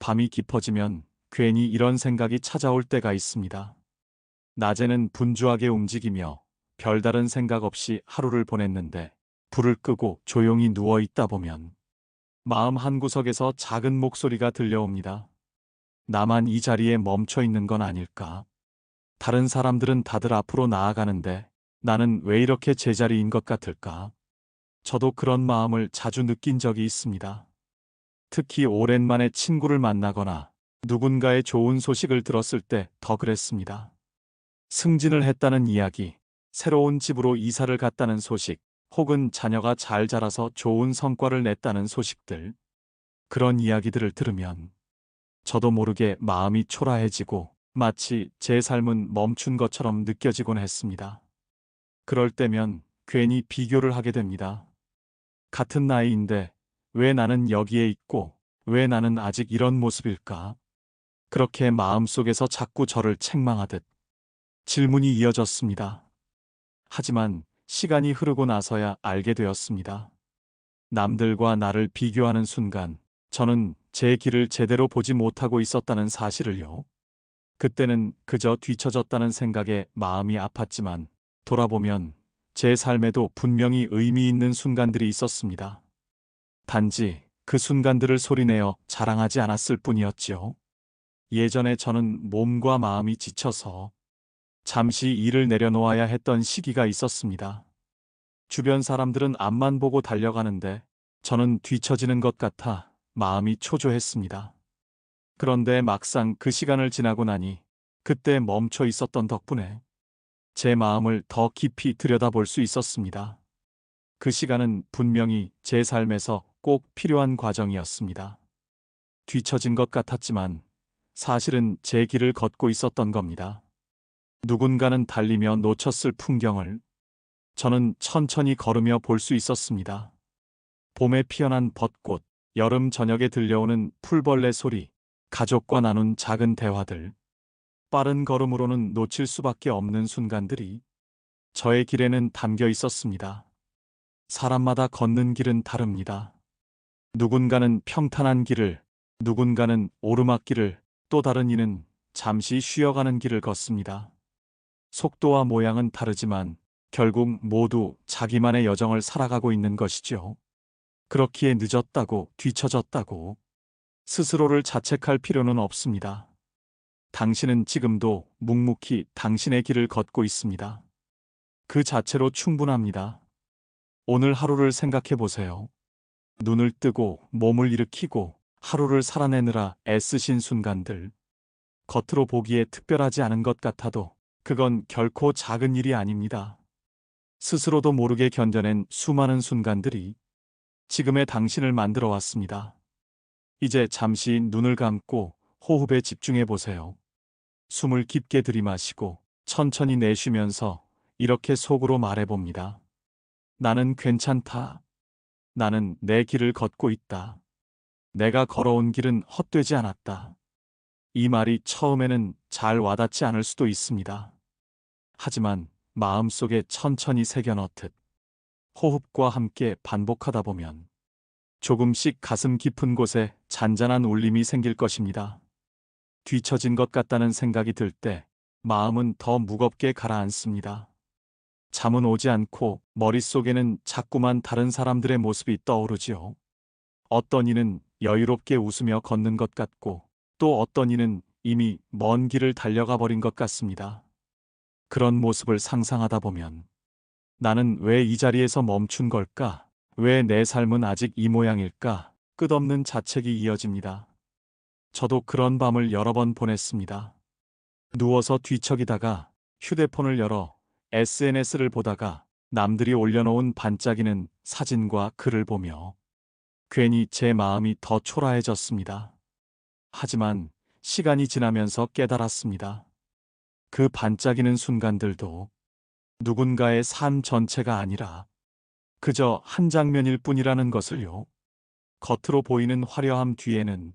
밤이 깊어지면 괜히 이런 생각이 찾아올 때가 있습니다. 낮에는 분주하게 움직이며 별다른 생각 없이 하루를 보냈는데 불을 끄고 조용히 누워 있다 보면 마음 한구석에서 작은 목소리가 들려옵니다. 나만 이 자리에 멈춰 있는 건 아닐까? 다른 사람들은 다들 앞으로 나아가는데 나는 왜 이렇게 제자리인 것 같을까? 저도 그런 마음을 자주 느낀 적이 있습니다. 특히 오랜만에 친구를 만나거나 누군가의 좋은 소식을 들었을 때 더 그랬습니다. 승진을 했다는 이야기, 새로운 집으로 이사를 갔다는 소식, 혹은 자녀가 잘 자라서 좋은 성과를 냈다는 소식들. 그런 이야기들을 들으면 저도 모르게 마음이 초라해지고 마치 제 삶은 멈춘 것처럼 느껴지곤 했습니다. 그럴 때면 괜히 비교를 하게 됩니다. 같은 나이인데 왜 나는 여기에 있고 왜 나는 아직 이런 모습일까? 그렇게 마음속에서 자꾸 저를 책망하듯 질문이 이어졌습니다. 하지만 시간이 흐르고 나서야 알게 되었습니다. 남들과 나를 비교하는 순간 저는 제 길을 제대로 보지 못하고 있었다는 사실을요. 그때는 그저 뒤처졌다는 생각에 마음이 아팠지만 돌아보면 제 삶에도 분명히 의미 있는 순간들이 있었습니다. 단지 그 순간들을 소리내어 자랑하지 않았을 뿐이었지요. 예전에 저는 몸과 마음이 지쳐서 잠시 일을 내려놓아야 했던 시기가 있었습니다. 주변 사람들은 앞만 보고 달려가는데 저는 뒤처지는 것 같아 마음이 초조했습니다. 그런데 막상 그 시간을 지나고 나니 그때 멈춰 있었던 덕분에 제 마음을 더 깊이 들여다볼 수 있었습니다. 그 시간은 분명히 제 삶에서 꼭 필요한 과정이었습니다. 뒤처진 것 같았지만 사실은 제 길을 걷고 있었던 겁니다. 누군가는 달리며 놓쳤을 풍경을 저는 천천히 걸으며 볼 수 있었습니다. 봄에 피어난 벚꽃, 여름 저녁에 들려오는 풀벌레 소리, 가족과 나눈 작은 대화들, 빠른 걸음으로는 놓칠 수밖에 없는 순간들이 저의 길에는 담겨 있었습니다. 사람마다 걷는 길은 다릅니다. 누군가는 평탄한 길을, 누군가는 오르막길을, 또 다른 이는 잠시 쉬어가는 길을 걷습니다. 속도와 모양은 다르지만 결국 모두 자기만의 여정을 살아가고 있는 것이죠. 그렇기에 늦었다고, 뒤처졌다고 스스로를 자책할 필요는 없습니다. 당신은 지금도 묵묵히 당신의 길을 걷고 있습니다. 그 자체로 충분합니다. 오늘 하루를 생각해 보세요. 눈을 뜨고 몸을 일으키고 하루를 살아내느라 애쓰신 순간들. 겉으로 보기에 특별하지 않은 것 같아도 그건 결코 작은 일이 아닙니다. 스스로도 모르게 견뎌낸 수많은 순간들이 지금의 당신을 만들어 왔습니다. 이제 잠시 눈을 감고 호흡에 집중해 보세요. 숨을 깊게 들이마시고 천천히 내쉬면서 이렇게 속으로 말해봅니다. 나는 괜찮다. 나는 내 길을 걷고 있다. 내가 걸어온 길은 헛되지 않았다. 이 말이 처음에는 잘 와닿지 않을 수도 있습니다. 하지만 마음속에 천천히 새겨넣듯 호흡과 함께 반복하다 보면 조금씩 가슴 깊은 곳에 잔잔한 울림이 생길 것입니다. 뒤처진 것 같다는 생각이 들 때 마음은 더 무겁게 가라앉습니다. 잠은 오지 않고 머릿속에는 자꾸만 다른 사람들의 모습이 떠오르지요. 어떤 이는 여유롭게 웃으며 걷는 것 같고 또 어떤 이는 이미 먼 길을 달려가 버린 것 같습니다. 그런 모습을 상상하다 보면 나는 왜 이 자리에서 멈춘 걸까? 왜 내 삶은 아직 이 모양일까? 끝없는 자책이 이어집니다. 저도 그런 밤을 여러 번 보냈습니다. 누워서 뒤척이다가 휴대폰을 열어 SNS를 보다가 남들이 올려놓은 반짝이는 사진과 글을 보며 괜히 제 마음이 더 초라해졌습니다. 하지만 시간이 지나면서 깨달았습니다. 그 반짝이는 순간들도 누군가의 삶 전체가 아니라 그저 한 장면일 뿐이라는 것을요. 겉으로 보이는 화려함 뒤에는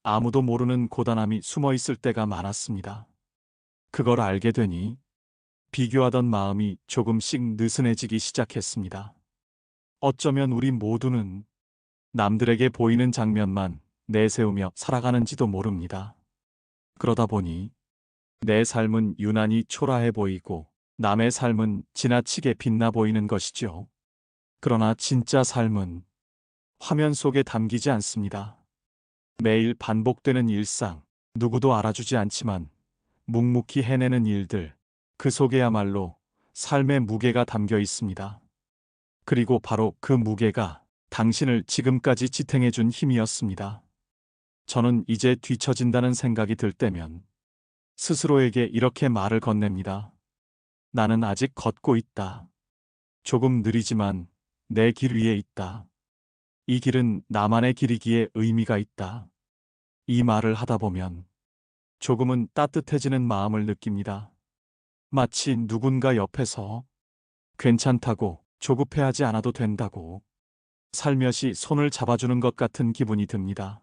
아무도 모르는 고단함이 숨어 있을 때가 많았습니다. 그걸 알게 되니 비교하던 마음이 조금씩 느슨해지기 시작했습니다. 어쩌면 우리 모두는 남들에게 보이는 장면만 내세우며 살아가는지도 모릅니다. 그러다 보니 내 삶은 유난히 초라해 보이고 남의 삶은 지나치게 빛나 보이는 것이죠. 그러나 진짜 삶은 화면 속에 담기지 않습니다. 매일 반복되는 일상, 누구도 알아주지 않지만 묵묵히 해내는 일들, 그 속에야말로 삶의 무게가 담겨 있습니다. 그리고 바로 그 무게가 당신을 지금까지 지탱해 준 힘이었습니다. 저는 이제 뒤처진다는 생각이 들 때면 스스로에게 이렇게 말을 건넵니다. 나는 아직 걷고 있다. 조금 느리지만 내 길 위에 있다. 이 길은 나만의 길이기에 의미가 있다. 이 말을 하다 보면 조금은 따뜻해지는 마음을 느낍니다. 마치 누군가 옆에서 괜찮다고, 조급해하지 않아도 된다고 살며시 손을 잡아주는 것 같은 기분이 듭니다.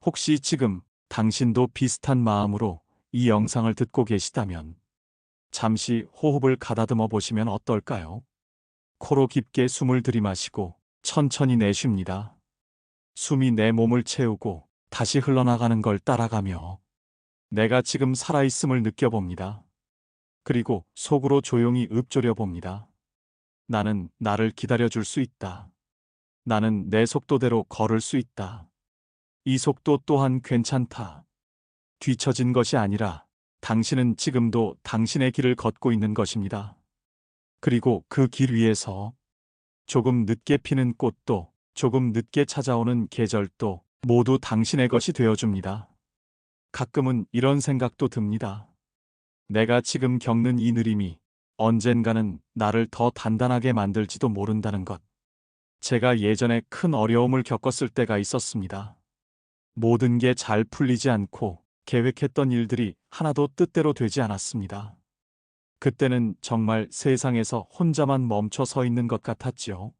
혹시 지금 당신도 비슷한 마음으로 이 영상을 듣고 계시다면 잠시 호흡을 가다듬어 보시면 어떨까요? 코로 깊게 숨을 들이마시고 천천히 내쉽니다. 숨이 내 몸을 채우고 다시 흘러나가는 걸 따라가며 내가 지금 살아있음을 느껴봅니다. 그리고 속으로 조용히 읊조려 봅니다. 나는 나를 기다려줄 수 있다. 나는 내 속도대로 걸을 수 있다. 이 속도 또한 괜찮다. 뒤처진 것이 아니라 당신은 지금도 당신의 길을 걷고 있는 것입니다. 그리고 그 길 위에서 조금 늦게 피는 꽃도, 조금 늦게 찾아오는 계절도 모두 당신의 것이 되어줍니다. 가끔은 이런 생각도 듭니다. 내가 지금 겪는 이 느림이 언젠가는 나를 더 단단하게 만들지도 모른다는 것. 제가 예전에 큰 어려움을 겪었을 때가 있었습니다. 모든 게 잘 풀리지 않고 계획했던 일들이 하나도 뜻대로 되지 않았습니다. 그때는 정말 세상에서 혼자만 멈춰 서 있는 것 같았지요.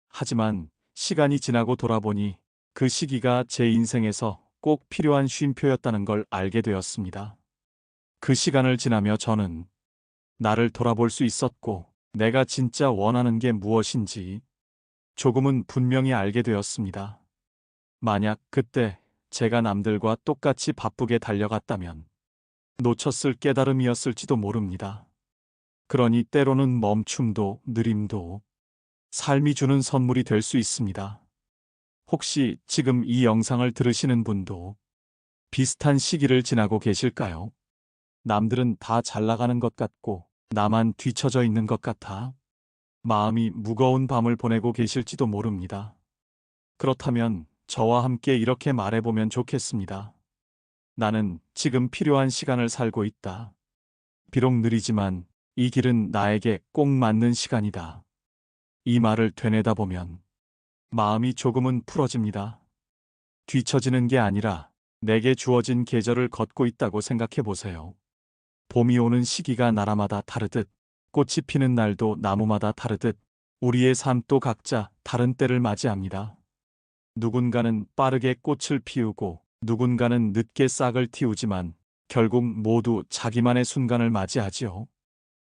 하지만 시간이 지나고 돌아보니 그 시기가 제 인생에서 꼭 필요한 쉼표였다는 걸 알게 되었습니다. 그 시간을 지나며 저는 나를 돌아볼 수 있었고 내가 진짜 원하는 게 무엇인지 조금은 분명히 알게 되었습니다. 만약 그때 제가 남들과 똑같이 바쁘게 달려갔다면 놓쳤을 깨달음이었을지도 모릅니다. 그러니 때로는 멈춤도 느림도 삶이 주는 선물이 될 수 있습니다. 혹시 지금 이 영상을 들으시는 분도 비슷한 시기를 지나고 계실까요? 남들은 다 잘 나가는 것 같고 나만 뒤처져 있는 것 같아 마음이 무거운 밤을 보내고 계실지도 모릅니다. 그렇다면 저와 함께 이렇게 말해보면 좋겠습니다. 나는 지금 필요한 시간을 살고 있다. 비록 느리지만 이 길은 나에게 꼭 맞는 시간이다. 이 말을 되뇌다 보면 마음이 조금은 풀어집니다. 뒤처지는 게 아니라 내게 주어진 계절을 걷고 있다고 생각해 보세요. 봄이 오는 시기가 나라마다 다르듯 꽃이 피는 날도 나무마다 다르듯 우리의 삶도 각자 다른 때를 맞이합니다. 누군가는 빠르게 꽃을 피우고 누군가는 늦게 싹을 틔우지만 결국 모두 자기만의 순간을 맞이하지요.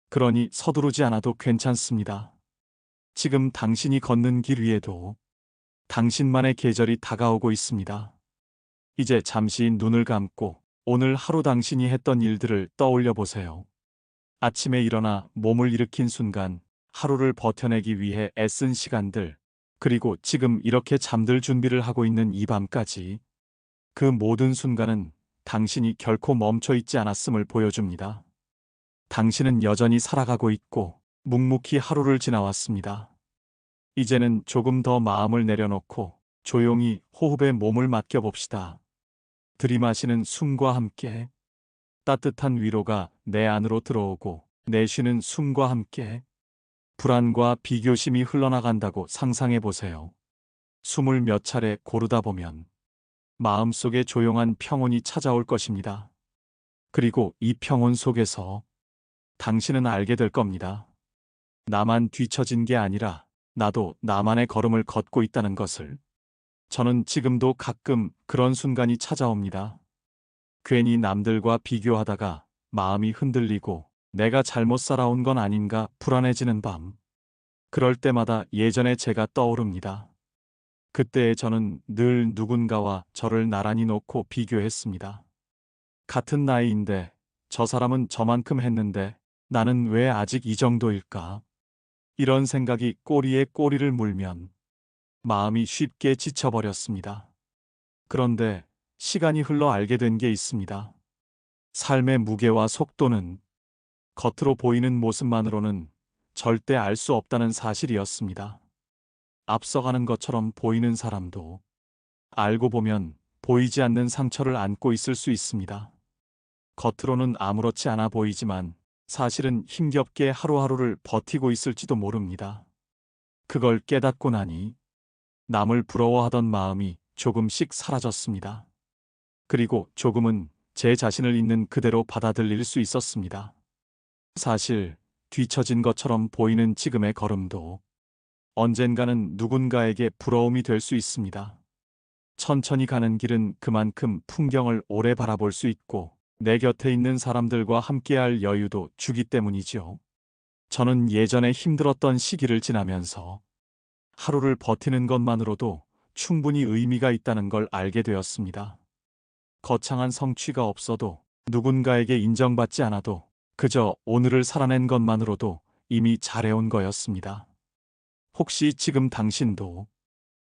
그러니 서두르지 않아도 괜찮습니다. 지금 당신이 걷는 길 위에도 당신만의 계절이 다가오고 있습니다. 이제 잠시 눈을 감고 오늘 하루 당신이 했던 일들을 떠올려 보세요. 아침에 일어나 몸을 일으킨 순간, 하루를 버텨내기 위해 애쓴 시간들, 그리고 지금 이렇게 잠들 준비를 하고 있는 이 밤까지 그 모든 순간은 당신이 결코 멈춰 있지 않았음을 보여줍니다. 당신은 여전히 살아가고 있고 묵묵히 하루를 지나왔습니다. 이제는 조금 더 마음을 내려놓고 조용히 호흡에 몸을 맡겨봅시다. 들이마시는 숨과 함께 따뜻한 위로가 내 안으로 들어오고 내쉬는 숨과 함께 불안과 비교심이 흘러나간다고 상상해 보세요. 숨을 몇 차례 고르다 보면 마음속에 조용한 평온이 찾아올 것입니다. 그리고 이 평온 속에서 당신은 알게 될 겁니다. 나만 뒤처진 게 아니라 나도 나만의 걸음을 걷고 있다는 것을. 저는 지금도 가끔 그런 순간이 찾아옵니다. 괜히 남들과 비교하다가 마음이 흔들리고 내가 잘못 살아온 건 아닌가 불안해지는 밤. 그럴 때마다 예전의 제가 떠오릅니다. 그때의 저는 늘 누군가와 저를 나란히 놓고 비교했습니다. 같은 나이인데 저 사람은 저만큼 했는데 나는 왜 아직 이 정도일까? 이런 생각이 꼬리에 꼬리를 물면 마음이 쉽게 지쳐버렸습니다. 그런데 시간이 흘러 알게 된 게 있습니다. 삶의 무게와 속도는 겉으로 보이는 모습만으로는 절대 알 수 없다는 사실이었습니다. 앞서가는 것처럼 보이는 사람도 알고 보면 보이지 않는 상처를 안고 있을 수 있습니다. 겉으로는 아무렇지 않아 보이지만 사실은 힘겹게 하루하루를 버티고 있을지도 모릅니다. 그걸 깨닫고 나니 남을 부러워하던 마음이 조금씩 사라졌습니다. 그리고 조금은 제 자신을 있는 그대로 받아들일 수 있었습니다. 사실 뒤처진 것처럼 보이는 지금의 걸음도 언젠가는 누군가에게 부러움이 될 수 있습니다. 천천히 가는 길은 그만큼 풍경을 오래 바라볼 수 있고 내 곁에 있는 사람들과 함께할 여유도 주기 때문이지요. 저는 예전에 힘들었던 시기를 지나면서 하루를 버티는 것만으로도 충분히 의미가 있다는 걸 알게 되었습니다. 거창한 성취가 없어도 누군가에게 인정받지 않아도 그저 오늘을 살아낸 것만으로도 이미 잘해온 거였습니다. 혹시 지금 당신도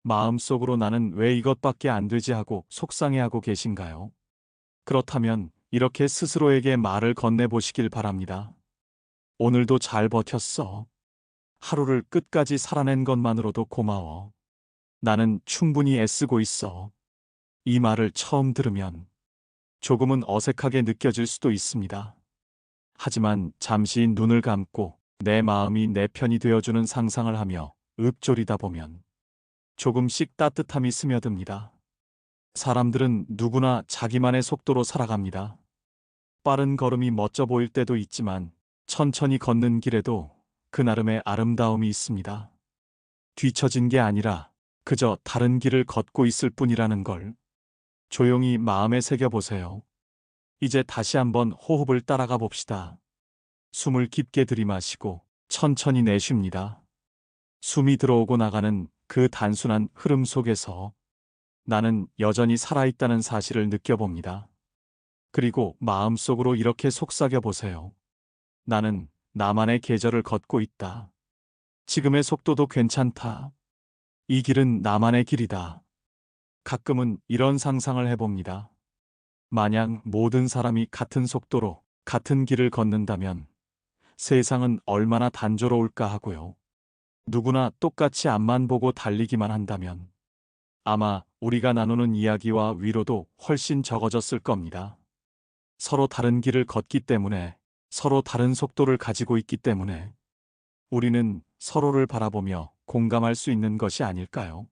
마음속으로 나는 왜 이것밖에 안 되지 하고 속상해하고 계신가요? 그렇다면 이렇게 스스로에게 말을 건네보시길 바랍니다. 오늘도 잘 버텼어. 하루를 끝까지 살아낸 것만으로도 고마워. 나는 충분히 애쓰고 있어. 이 말을 처음 들으면 조금은 어색하게 느껴질 수도 있습니다. 하지만 잠시 눈을 감고 내 마음이 내 편이 되어주는 상상을 하며 읊조리다 보면 조금씩 따뜻함이 스며듭니다. 사람들은 누구나 자기만의 속도로 살아갑니다. 빠른 걸음이 멋져 보일 때도 있지만 천천히 걷는 길에도 그 나름의 아름다움이 있습니다. 뒤처진 게 아니라 그저 다른 길을 걷고 있을 뿐이라는 걸 조용히 마음에 새겨보세요. 이제 다시 한번 호흡을 따라가 봅시다. 숨을 깊게 들이마시고 천천히 내쉽니다. 숨이 들어오고 나가는 그 단순한 흐름 속에서 나는 여전히 살아있다는 사실을 느껴봅니다. 그리고 마음속으로 이렇게 속삭여 보세요. 나는 나만의 계절을 걷고 있다. 지금의 속도도 괜찮다. 이 길은 나만의 길이다. 가끔은 이런 상상을 해봅니다. 만약 모든 사람이 같은 속도로 같은 길을 걷는다면 세상은 얼마나 단조로울까 하고요. 누구나 똑같이 앞만 보고 달리기만 한다면 아마 우리가 나누는 이야기와 위로도 훨씬 적어졌을 겁니다. 서로 다른 길을 걷기 때문에, 서로 다른 속도를 가지고 있기 때문에 우리는 서로를 바라보며 공감할 수 있는 것이 아닐까요?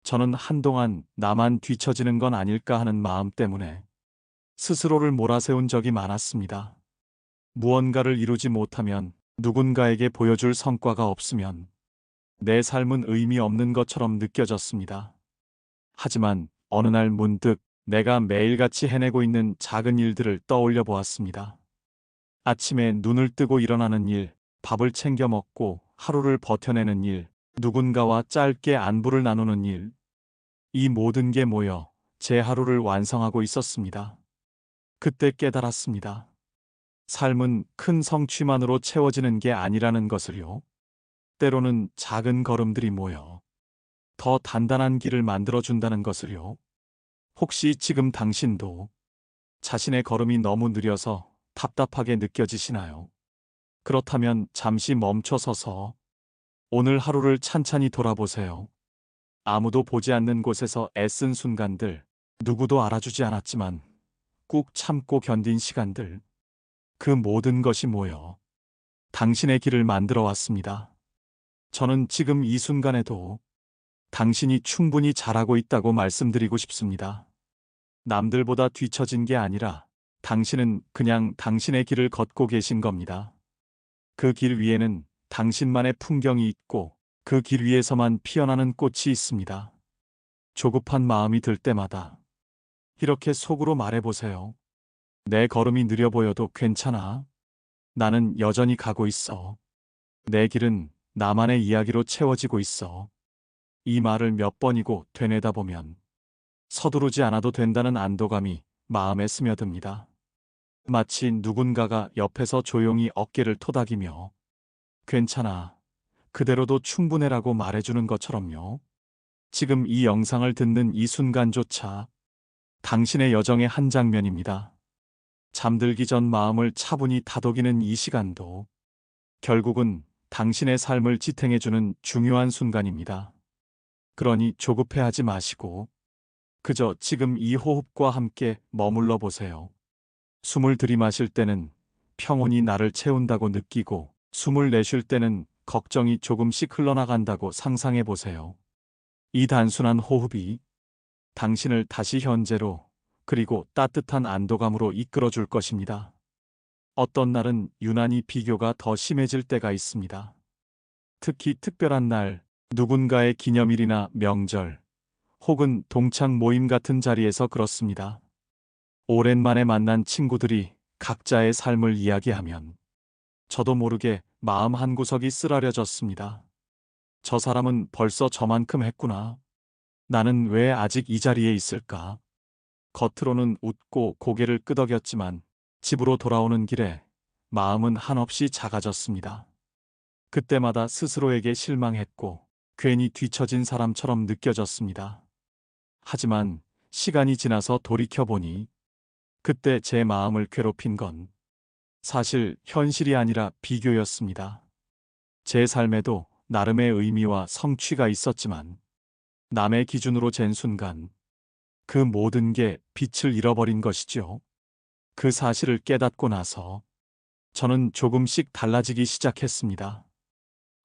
저는 한동안 나만 뒤처지는 건 아닐까 하는 마음 때문에 스스로를 몰아세운 적이 많았습니다. 무언가를 이루지 못하면, 누군가에게 보여줄 성과가 없으면 내 삶은 의미 없는 것처럼 느껴졌습니다. 하지만 어느 날 문득 내가 매일같이 해내고 있는 작은 일들을 떠올려 보았습니다. 아침에 눈을 뜨고 일어나는 일, 밥을 챙겨 먹고 하루를 버텨내는 일, 누군가와 짧게 안부를 나누는 일, 이 모든 게 모여 제 하루를 완성하고 있었습니다. 그때 깨달았습니다. 삶은 큰 성취만으로 채워지는 게 아니라는 것을요. 때로는 작은 걸음들이 모여 더 단단한 길을 만들어준다는 것을요. 혹시 지금 당신도 자신의 걸음이 너무 느려서 답답하게 느껴지시나요? 그렇다면 잠시 멈춰서서 오늘 하루를 찬찬히 돌아보세요. 아무도 보지 않는 곳에서 애쓴 순간들, 누구도 알아주지 않았지만 꾹 참고 견딘 시간들, 그 모든 것이 모여 당신의 길을 만들어 왔습니다. 저는 지금 이 순간에도 당신이 충분히 잘하고 있다고 말씀드리고 싶습니다. 남들보다 뒤처진 게 아니라 당신은 그냥 당신의 길을 걷고 계신 겁니다. 그 길 위에는 당신만의 풍경이 있고 그 길 위에서만 피어나는 꽃이 있습니다. 조급한 마음이 들 때마다 이렇게 속으로 말해보세요. 내 걸음이 느려 보여도 괜찮아. 나는 여전히 가고 있어. 내 길은 나만의 이야기로 채워지고 있어. 이 말을 몇 번이고 되뇌다 보면 서두르지 않아도 된다는 안도감이 마음에 스며듭니다. 마치 누군가가 옆에서 조용히 어깨를 토닥이며 괜찮아, 그대로도 충분해라고 말해주는 것처럼요. 지금 이 영상을 듣는 이 순간조차 당신의 여정의 한 장면입니다. 잠들기 전 마음을 차분히 다독이는 이 시간도 결국은 당신의 삶을 지탱해주는 중요한 순간입니다. 그러니 조급해하지 마시고 그저 지금 이 호흡과 함께 머물러 보세요. 숨을 들이마실 때는 평온이 나를 채운다고 느끼고 숨을 내쉴 때는 걱정이 조금씩 흘러나간다고 상상해 보세요. 이 단순한 호흡이 당신을 다시 현재로 그리고 따뜻한 안도감으로 이끌어 줄 것입니다. 어떤 날은 유난히 비교가 더 심해질 때가 있습니다. 특히 특별한 날, 누군가의 기념일이나 명절, 혹은 동창 모임 같은 자리에서 그렇습니다. 오랜만에 만난 친구들이 각자의 삶을 이야기하면 저도 모르게 마음 한구석이 쓰라려졌습니다. 저 사람은 벌써 저만큼 했구나. 나는 왜 아직 이 자리에 있을까? 겉으로는 웃고 고개를 끄덕였지만 집으로 돌아오는 길에 마음은 한없이 작아졌습니다. 그때마다 스스로에게 실망했고 괜히 뒤처진 사람처럼 느껴졌습니다. 하지만 시간이 지나서 돌이켜보니 그때 제 마음을 괴롭힌 건 사실 현실이 아니라 비교였습니다. 제 삶에도 나름의 의미와 성취가 있었지만 남의 기준으로 잰 순간 그 모든 게 빛을 잃어버린 것이죠. 그 사실을 깨닫고 나서 저는 조금씩 달라지기 시작했습니다.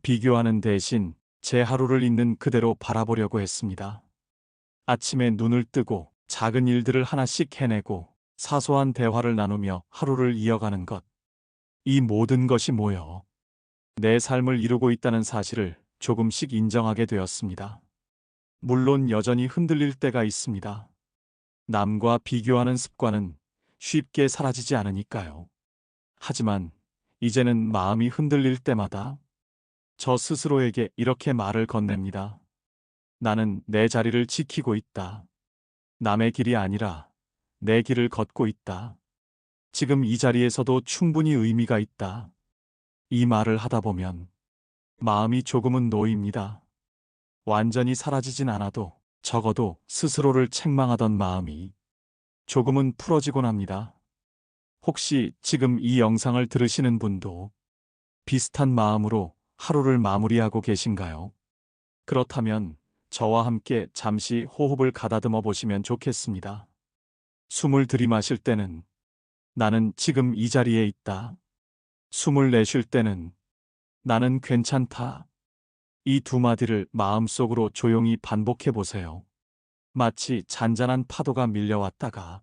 비교하는 대신 제 하루를 있는 그대로 바라보려고 했습니다. 아침에 눈을 뜨고 작은 일들을 하나씩 해내고 사소한 대화를 나누며 하루를 이어가는 것. 이 모든 것이 모여 내 삶을 이루고 있다는 사실을 조금씩 인정하게 되었습니다. 물론 여전히 흔들릴 때가 있습니다. 남과 비교하는 습관은 쉽게 사라지지 않으니까요. 하지만 이제는 마음이 흔들릴 때마다 저 스스로에게 이렇게 말을 건넵니다. 나는 내 자리를 지키고 있다. 남의 길이 아니라 내 길을 걷고 있다. 지금 이 자리에서도 충분히 의미가 있다. 이 말을 하다 보면 마음이 조금은 놓입니다. 완전히 사라지진 않아도 적어도 스스로를 책망하던 마음이 조금은 풀어지곤 합니다. 혹시 지금 이 영상을 들으시는 분도 비슷한 마음으로 하루를 마무리하고 계신가요? 그렇다면 저와 함께 잠시 호흡을 가다듬어 보시면 좋겠습니다. 숨을 들이마실 때는 나는 지금 이 자리에 있다. 숨을 내쉴 때는 나는 괜찮다. 이 두 마디를 마음속으로 조용히 반복해 보세요. 마치 잔잔한 파도가 밀려왔다가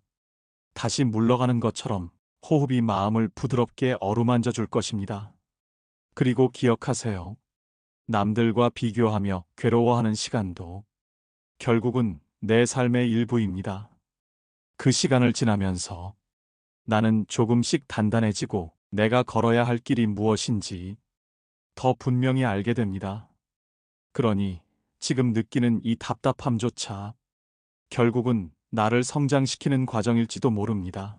다시 물러가는 것처럼 호흡이 마음을 부드럽게 어루만져 줄 것입니다. 그리고 기억하세요. 남들과 비교하며 괴로워하는 시간도 결국은 내 삶의 일부입니다. 그 시간을 지나면서 나는 조금씩 단단해지고 내가 걸어야 할 길이 무엇인지 더 분명히 알게 됩니다. 그러니 지금 느끼는 이 답답함조차 결국은 나를 성장시키는 과정일지도 모릅니다.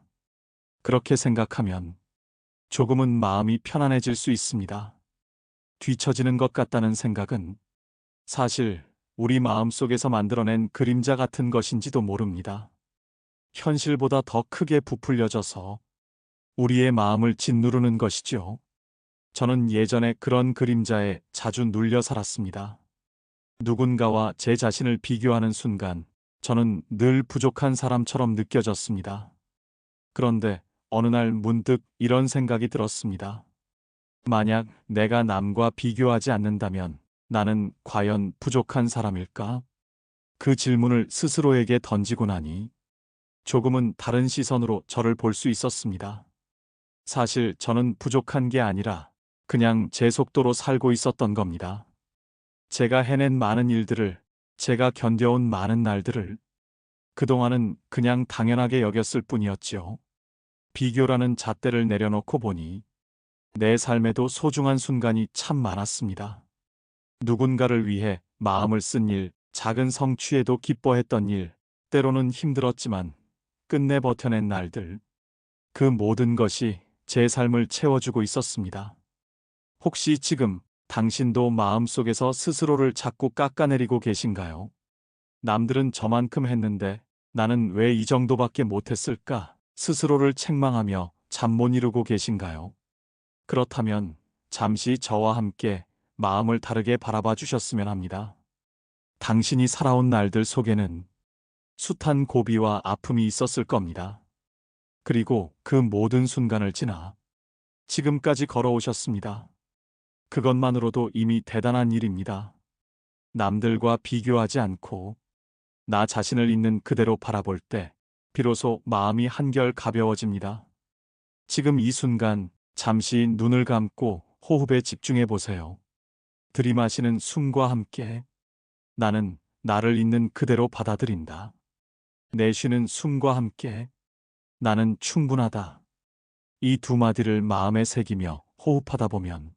그렇게 생각하면 조금은 마음이 편안해질 수 있습니다. 뒤처지는 것 같다는 생각은 사실 우리 마음속에서 만들어낸 그림자 같은 것인지도 모릅니다. 현실보다 더 크게 부풀려져서 우리의 마음을 짓누르는 것이죠. 저는 예전에 그런 그림자에 자주 눌려 살았습니다. 누군가와 제 자신을 비교하는 순간 저는 늘 부족한 사람처럼 느껴졌습니다. 그런데 어느 날 문득 이런 생각이 들었습니다. 만약 내가 남과 비교하지 않는다면 나는 과연 부족한 사람일까? 그 질문을 스스로에게 던지고 나니 조금은 다른 시선으로 저를 볼 수 있었습니다. 사실 저는 부족한 게 아니라 그냥 제 속도로 살고 있었던 겁니다. 제가 해낸 많은 일들을, 제가 견뎌온 많은 날들을 그동안은 그냥 당연하게 여겼을 뿐이었지요. 비교라는 잣대를 내려놓고 보니 내 삶에도 소중한 순간이 참 많았습니다. 누군가를 위해 마음을 쓴 일, 작은 성취에도 기뻐했던 일, 때로는 힘들었지만 끝내 버텨낸 날들. 그 모든 것이 제 삶을 채워주고 있었습니다. 혹시 지금 당신도 마음속에서 스스로를 자꾸 깎아내리고 계신가요? 남들은 저만큼 했는데 나는 왜 이 정도밖에 못했을까? 스스로를 책망하며 잠 못 이루고 계신가요? 그렇다면 잠시 저와 함께 마음을 다르게 바라봐 주셨으면 합니다. 당신이 살아온 날들 속에는 숱한 고비와 아픔이 있었을 겁니다. 그리고 그 모든 순간을 지나 지금까지 걸어오셨습니다. 그것만으로도 이미 대단한 일입니다. 남들과 비교하지 않고 나 자신을 있는 그대로 바라볼 때 비로소 마음이 한결 가벼워집니다. 지금 이 순간 잠시 눈을 감고 호흡에 집중해 보세요. 들이마시는 숨과 함께 나는 나를 있는 그대로 받아들인다. 내쉬는 숨과 함께 나는 충분하다. 이 두 마디를 마음에 새기며 호흡하다 보면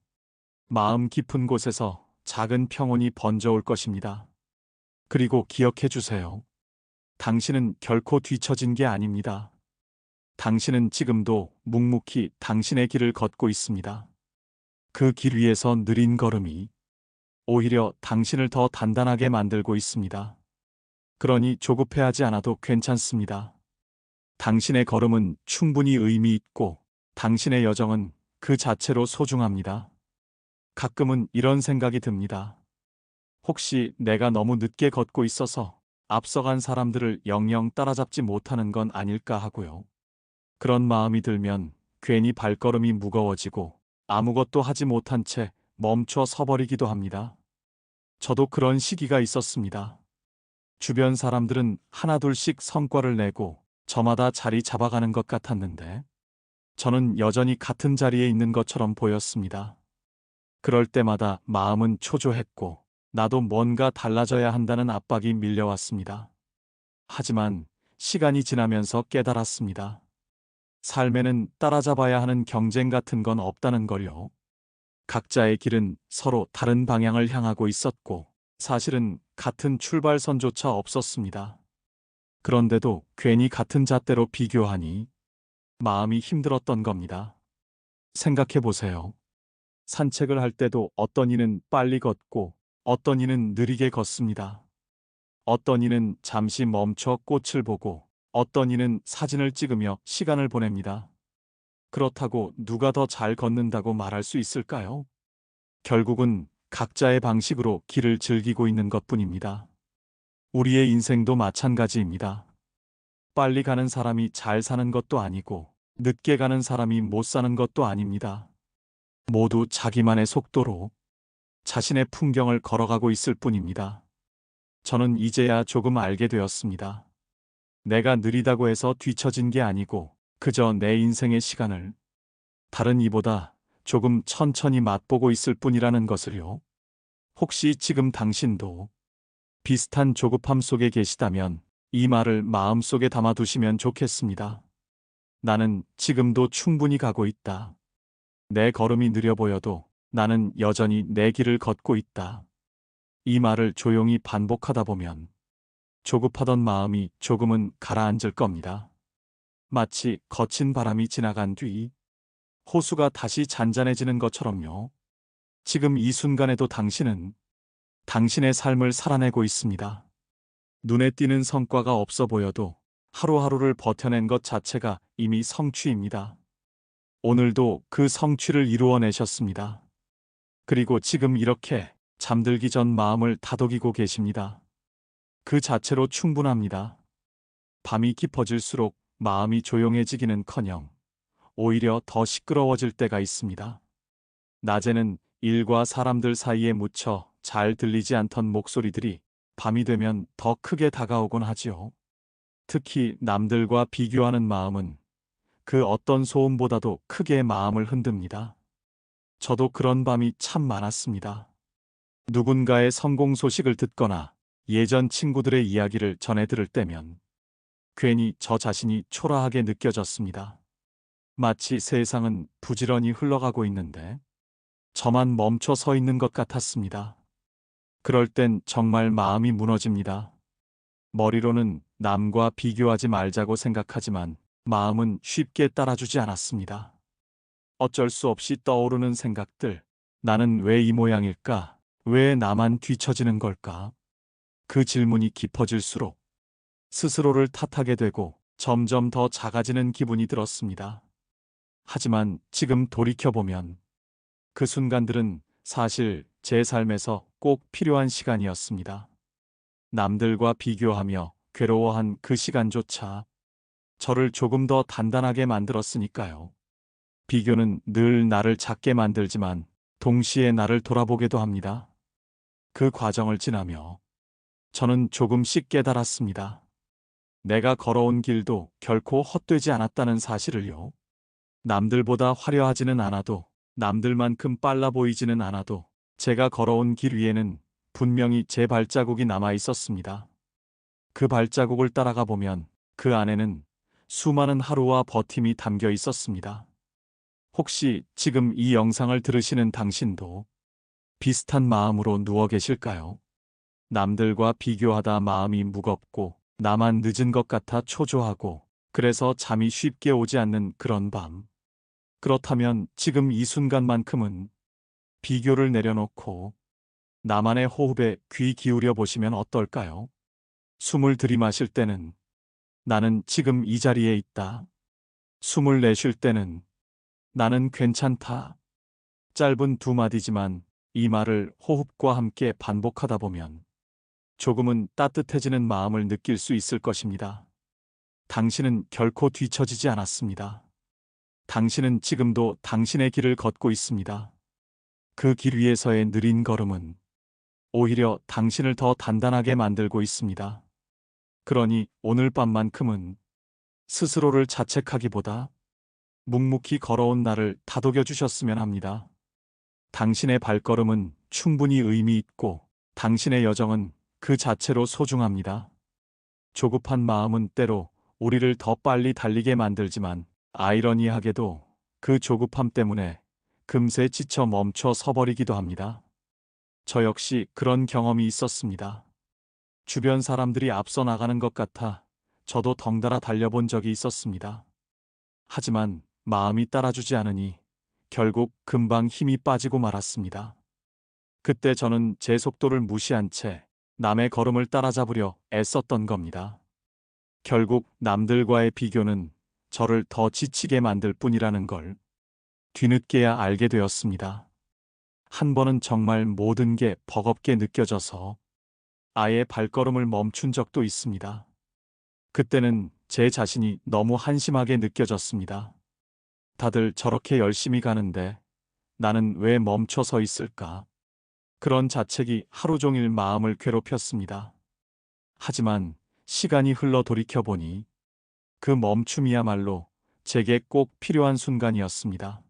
마음 깊은 곳에서 작은 평온이 번져올 것입니다. 그리고 기억해 주세요. 당신은 결코 뒤처진 게 아닙니다. 당신은 지금도 묵묵히 당신의 길을 걷고 있습니다. 그 길 위에서 느린 걸음이 오히려 당신을 더 단단하게 만들고 있습니다. 그러니 조급해하지 않아도 괜찮습니다. 당신의 걸음은 충분히 의미 있고 당신의 여정은 그 자체로 소중합니다. 가끔은 이런 생각이 듭니다. 혹시 내가 너무 늦게 걷고 있어서 앞서간 사람들을 영영 따라잡지 못하는 건 아닐까 하고요. 그런 마음이 들면 괜히 발걸음이 무거워지고 아무것도 하지 못한 채 멈춰 서버리기도 합니다. 저도 그런 시기가 있었습니다. 주변 사람들은 하나둘씩 성과를 내고 저마다 자리 잡아가는 것 같았는데 저는 여전히 같은 자리에 있는 것처럼 보였습니다. 그럴 때마다 마음은 초조했고 나도 뭔가 달라져야 한다는 압박이 밀려왔습니다. 하지만 시간이 지나면서 깨달았습니다. 삶에는 따라잡아야 하는 경쟁 같은 건 없다는 걸요. 각자의 길은 서로 다른 방향을 향하고 있었고 사실은 같은 출발선조차 없었습니다. 그런데도 괜히 같은 잣대로 비교하니 마음이 힘들었던 겁니다. 생각해 보세요. 산책을 할 때도 어떤 이는 빨리 걷고 어떤 이는 느리게 걷습니다. 어떤 이는 잠시 멈춰 꽃을 보고 어떤 이는 사진을 찍으며 시간을 보냅니다. 그렇다고 누가 더 잘 걷는다고 말할 수 있을까요? 결국은 각자의 방식으로 길을 즐기고 있는 것뿐입니다. 우리의 인생도 마찬가지입니다. 빨리 가는 사람이 잘 사는 것도 아니고 늦게 가는 사람이 못 사는 것도 아닙니다. 모두 자기만의 속도로 자신의 풍경을 걸어가고 있을 뿐입니다. 저는 이제야 조금 알게 되었습니다. 내가 느리다고 해서 뒤처진 게 아니고 그저 내 인생의 시간을 다른 이보다 조금 천천히 맛보고 있을 뿐이라는 것을요. 혹시 지금 당신도 비슷한 조급함 속에 계시다면 이 말을 마음속에 담아두시면 좋겠습니다. 나는 지금도 충분히 가고 있다. 내 걸음이 느려 보여도 나는 여전히 내 길을 걷고 있다. 이 말을 조용히 반복하다 보면 조급하던 마음이 조금은 가라앉을 겁니다. 마치 거친 바람이 지나간 뒤 호수가 다시 잔잔해지는 것처럼요. 지금 이 순간에도 당신은 당신의 삶을 살아내고 있습니다. 눈에 띄는 성과가 없어 보여도 하루하루를 버텨낸 것 자체가 이미 성취입니다. 오늘도 그 성취를 이루어내셨습니다. 그리고 지금 이렇게 잠들기 전 마음을 다독이고 계십니다. 그 자체로 충분합니다. 밤이 깊어질수록 마음이 조용해지기는커녕 오히려 더 시끄러워질 때가 있습니다. 낮에는 일과 사람들 사이에 묻혀 잘 들리지 않던 목소리들이 밤이 되면 더 크게 다가오곤 하지요. 특히 남들과 비교하는 마음은 그 어떤 소음보다도 크게 마음을 흔듭니다. 저도 그런 밤이 참 많았습니다. 누군가의 성공 소식을 듣거나 예전 친구들의 이야기를 전해 들을 때면 괜히 저 자신이 초라하게 느껴졌습니다. 마치 세상은 부지런히 흘러가고 있는데 저만 멈춰 서 있는 것 같았습니다. 그럴 땐 정말 마음이 무너집니다. 머리로는 남과 비교하지 말자고 생각하지만 마음은 쉽게 따라주지 않았습니다. 어쩔 수 없이 떠오르는 생각들. 나는 왜 이 모양일까? 왜 나만 뒤처지는 걸까? 그 질문이 깊어질수록 스스로를 탓하게 되고 점점 더 작아지는 기분이 들었습니다. 하지만 지금 돌이켜보면 그 순간들은 사실 제 삶에서 꼭 필요한 시간이었습니다. 남들과 비교하며 괴로워한 그 시간조차 저를 조금 더 단단하게 만들었으니까요. 비교는 늘 나를 작게 만들지만 동시에 나를 돌아보게도 합니다. 그 과정을 지나며 저는 조금씩 깨달았습니다. 내가 걸어온 길도 결코 헛되지 않았다는 사실을요. 남들보다 화려하지는 않아도, 남들만큼 빨라 보이지는 않아도 제가 걸어온 길 위에는 분명히 제 발자국이 남아 있었습니다. 그 발자국을 따라가 보면 그 안에는 수많은 하루와 버팀이 담겨 있었습니다. 혹시 지금 이 영상을 들으시는 당신도 비슷한 마음으로 누워 계실까요? 남들과 비교하다 마음이 무겁고 나만 늦은 것 같아 초조하고 그래서 잠이 쉽게 오지 않는 그런 밤. 그렇다면 지금 이 순간만큼은 비교를 내려놓고 나만의 호흡에 귀 기울여 보시면 어떨까요? 숨을 들이마실 때는 나는 지금 이 자리에 있다. 숨을 내쉴 때는 나는 괜찮다. 짧은 두 마디지만 이 말을 호흡과 함께 반복하다 보면 조금은 따뜻해지는 마음을 느낄 수 있을 것입니다. 당신은 결코 뒤처지지 않았습니다. 당신은 지금도 당신의 길을 걷고 있습니다. 그 길 위에서의 느린 걸음은 오히려 당신을 더 단단하게 만들고 있습니다. 그러니 오늘 밤만큼은 스스로를 자책하기보다 묵묵히 걸어온 나를 다독여 주셨으면 합니다. 당신의 발걸음은 충분히 의미 있고 당신의 여정은 그 자체로 소중합니다. 조급한 마음은 때로 우리를 더 빨리 달리게 만들지만 아이러니하게도 그 조급함 때문에 금세 지쳐 멈춰 서버리기도 합니다. 저 역시 그런 경험이 있었습니다. 주변 사람들이 앞서 나가는 것 같아 저도 덩달아 달려본 적이 있었습니다. 하지만 마음이 따라주지 않으니 결국 금방 힘이 빠지고 말았습니다. 그때 저는 제 속도를 무시한 채 남의 걸음을 따라잡으려 애썼던 겁니다. 결국 남들과의 비교는 저를 더 지치게 만들 뿐이라는 걸 뒤늦게야 알게 되었습니다. 한 번은 정말 모든 게 버겁게 느껴져서 아예 발걸음을 멈춘 적도 있습니다. 그때는 제 자신이 너무 한심하게 느껴졌습니다. 다들 저렇게 열심히 가는데 나는 왜 멈춰 서 있을까? 그런 자책이 하루 종일 마음을 괴롭혔습니다. 하지만 시간이 흘러 돌이켜보니 그 멈춤이야말로 제게 꼭 필요한 순간이었습니다.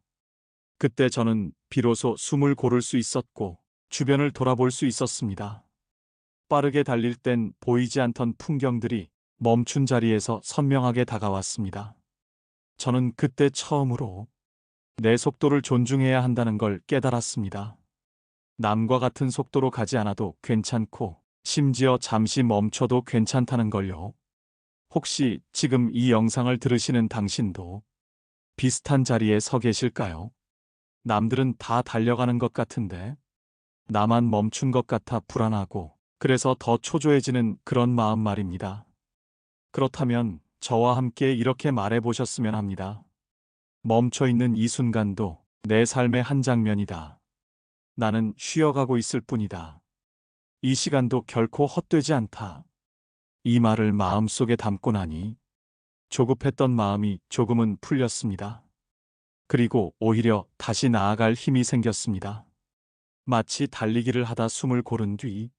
그때 저는 비로소 숨을 고를 수 있었고 주변을 돌아볼 수 있었습니다. 빠르게 달릴 땐 보이지 않던 풍경들이 멈춘 자리에서 선명하게 다가왔습니다. 저는 그때 처음으로 내 속도를 존중해야 한다는 걸 깨달았습니다. 남과 같은 속도로 가지 않아도 괜찮고 심지어 잠시 멈춰도 괜찮다는 걸요. 혹시 지금 이 영상을 들으시는 당신도 비슷한 자리에 서 계실까요? 남들은 다 달려가는 것 같은데 나만 멈춘 것 같아 불안하고 그래서 더 초조해지는 그런 마음 말입니다. 그렇다면 저와 함께 이렇게 말해 보셨으면 합니다. 멈춰 있는 이 순간도 내 삶의 한 장면이다. 나는 쉬어가고 있을 뿐이다. 이 시간도 결코 헛되지 않다. 이 말을 마음속에 담고 나니 조급했던 마음이 조금은 풀렸습니다. 그리고 오히려 다시 나아갈 힘이 생겼습니다. 마치 달리기를 하다 숨을 고른 뒤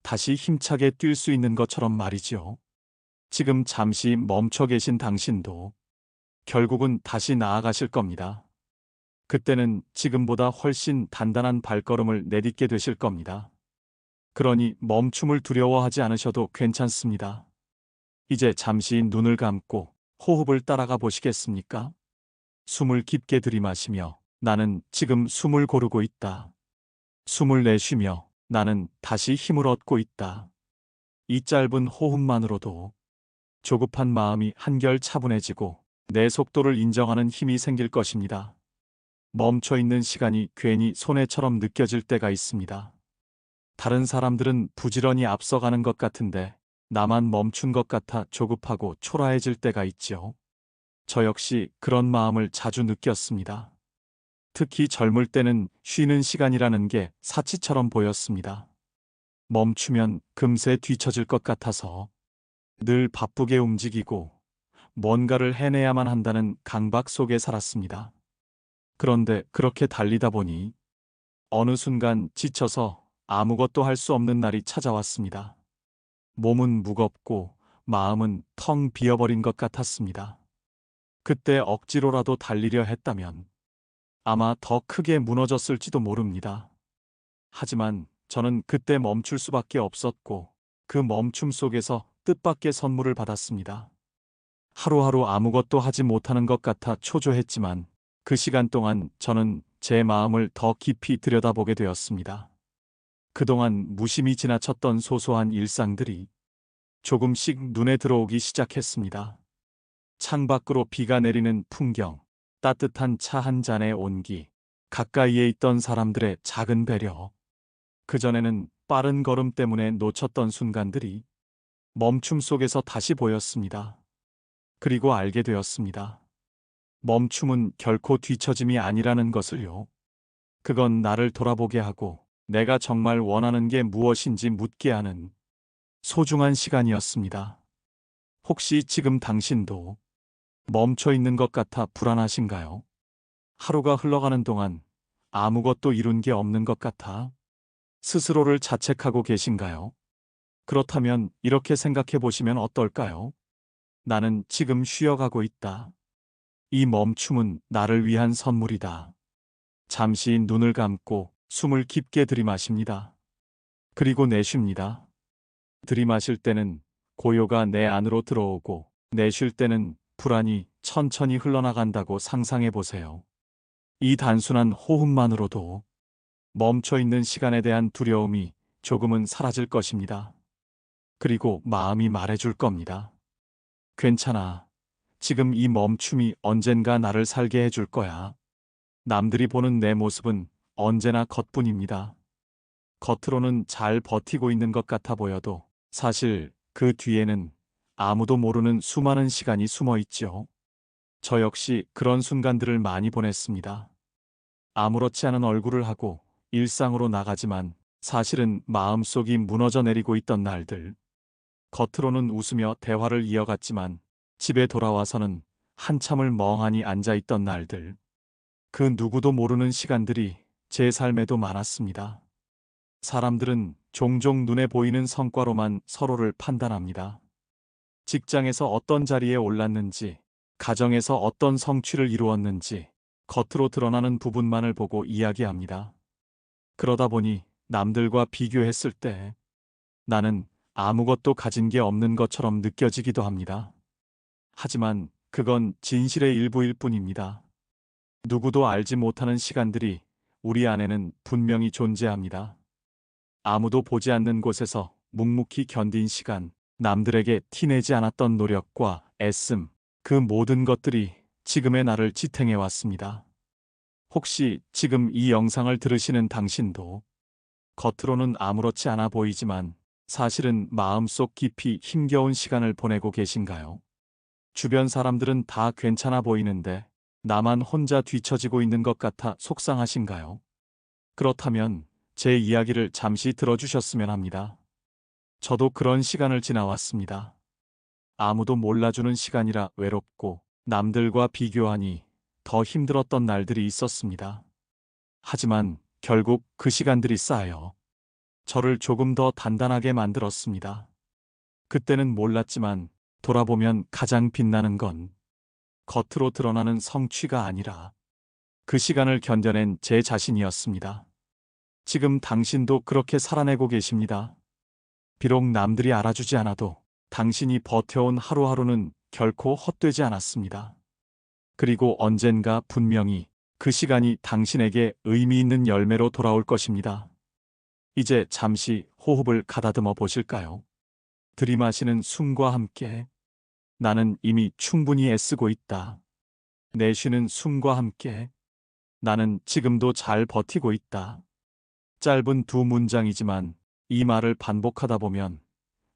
다시 힘차게 뛸 수 있는 것처럼 말이지요. 지금 잠시 멈춰 계신 당신도 결국은 다시 나아가실 겁니다. 그때는 지금보다 훨씬 단단한 발걸음을 내딛게 되실 겁니다. 그러니 멈춤을 두려워하지 않으셔도 괜찮습니다. 이제 잠시 눈을 감고 호흡을 따라가 보시겠습니까? 숨을 깊게 들이마시며 나는 지금 숨을 고르고 있다. 숨을 내쉬며 나는 다시 힘을 얻고 있다. 이 짧은 호흡만으로도 조급한 마음이 한결 차분해지고 내 속도를 인정하는 힘이 생길 것입니다. 멈춰 있는 시간이 괜히 손해처럼 느껴질 때가 있습니다. 다른 사람들은 부지런히 앞서가는 것 같은데 나만 멈춘 것 같아 조급하고 초라해질 때가 있죠. 저 역시 그런 마음을 자주 느꼈습니다. 특히 젊을 때는 쉬는 시간이라는 게 사치처럼 보였습니다. 멈추면 금세 뒤처질 것 같아서 늘 바쁘게 움직이고 뭔가를 해내야만 한다는 강박 속에 살았습니다. 그런데 그렇게 달리다 보니 어느 순간 지쳐서 아무것도 할 수 없는 날이 찾아왔습니다. 몸은 무겁고 마음은 텅 비어버린 것 같았습니다. 그때 억지로라도 달리려 했다면 아마 더 크게 무너졌을지도 모릅니다. 하지만 저는 그때 멈출 수밖에 없었고 그 멈춤 속에서 뜻밖의 선물을 받았습니다. 하루하루 아무것도 하지 못하는 것 같아 초조했지만 그 시간 동안 저는 제 마음을 더 깊이 들여다보게 되었습니다. 그동안 무심히 지나쳤던 소소한 일상들이 조금씩 눈에 들어오기 시작했습니다. 창밖으로 비가 내리는 풍경, 따뜻한 차 한 잔의 온기, 가까이에 있던 사람들의 작은 배려. 그전에는 빠른 걸음 때문에 놓쳤던 순간들이 멈춤 속에서 다시 보였습니다. 그리고 알게 되었습니다. 멈춤은 결코 뒤처짐이 아니라는 것을요. 그건 나를 돌아보게 하고 내가 정말 원하는 게 무엇인지 묻게 하는 소중한 시간이었습니다. 혹시 지금 당신도 멈춰 있는 것 같아 불안하신가요? 하루가 흘러가는 동안 아무것도 이룬 게 없는 것 같아 스스로를 자책하고 계신가요? 그렇다면 이렇게 생각해 보시면 어떨까요? 나는 지금 쉬어가고 있다. 이 멈춤은 나를 위한 선물이다. 잠시 눈을 감고 숨을 깊게 들이마십니다. 그리고 내쉽니다. 들이마실 때는 고요가 내 안으로 들어오고 내쉴 때는 불안이 천천히 흘러나간다고 상상해 보세요. 이 단순한 호흡만으로도 멈춰 있는 시간에 대한 두려움이 조금은 사라질 것입니다. 그리고 마음이 말해줄 겁니다. 괜찮아. 지금 이 멈춤이 언젠가 나를 살게 해줄 거야. 남들이 보는 내 모습은 언제나 겉뿐입니다. 겉으로는 잘 버티고 있는 것 같아 보여도 사실 그 뒤에는 아무도 모르는 수많은 시간이 숨어 있죠. 저 역시 그런 순간들을 많이 보냈습니다. 아무렇지 않은 얼굴을 하고 일상으로 나가지만 사실은 마음속이 무너져 내리고 있던 날들. 겉으로는 웃으며 대화를 이어갔지만 집에 돌아와서는 한참을 멍하니 앉아 있던 날들. 그 누구도 모르는 시간들이 제 삶에도 많았습니다. 사람들은 종종 눈에 보이는 성과로만 서로를 판단합니다. 직장에서 어떤 자리에 올랐는지, 가정에서 어떤 성취를 이루었는지, 겉으로 드러나는 부분만을 보고 이야기합니다. 그러다 보니 남들과 비교했을 때 나는 아무것도 가진 게 없는 것처럼 느껴지기도 합니다. 하지만 그건 진실의 일부일 뿐입니다. 누구도 알지 못하는 시간들이 우리 안에는 분명히 존재합니다. 아무도 보지 않는 곳에서 묵묵히 견딘 시간, 남들에게 티내지 않았던 노력과 애씀, 그 모든 것들이 지금의 나를 지탱해 왔습니다. 혹시 지금 이 영상을 들으시는 당신도 겉으로는 아무렇지 않아 보이지만 사실은 마음속 깊이 힘겨운 시간을 보내고 계신가요? 주변 사람들은 다 괜찮아 보이는데 나만 혼자 뒤처지고 있는 것 같아 속상하신가요? 그렇다면 제 이야기를 잠시 들어주셨으면 합니다. 저도 그런 시간을 지나왔습니다. 아무도 몰라주는 시간이라 외롭고 남들과 비교하니 더 힘들었던 날들이 있었습니다. 하지만 결국 그 시간들이 쌓여 저를 조금 더 단단하게 만들었습니다. 그때는 몰랐지만 돌아보면 가장 빛나는 건 겉으로 드러나는 성취가 아니라 그 시간을 견뎌낸 제 자신이었습니다. 지금 당신도 그렇게 살아내고 계십니다. 비록 남들이 알아주지 않아도 당신이 버텨온 하루하루는 결코 헛되지 않았습니다. 그리고 언젠가 분명히 그 시간이 당신에게 의미 있는 열매로 돌아올 것입니다. 이제 잠시 호흡을 가다듬어 보실까요? 들이마시는 숨과 함께 나는 이미 충분히 애쓰고 있다. 내쉬는 숨과 함께 나는 지금도 잘 버티고 있다. 짧은 두 문장이지만 이 말을 반복하다 보면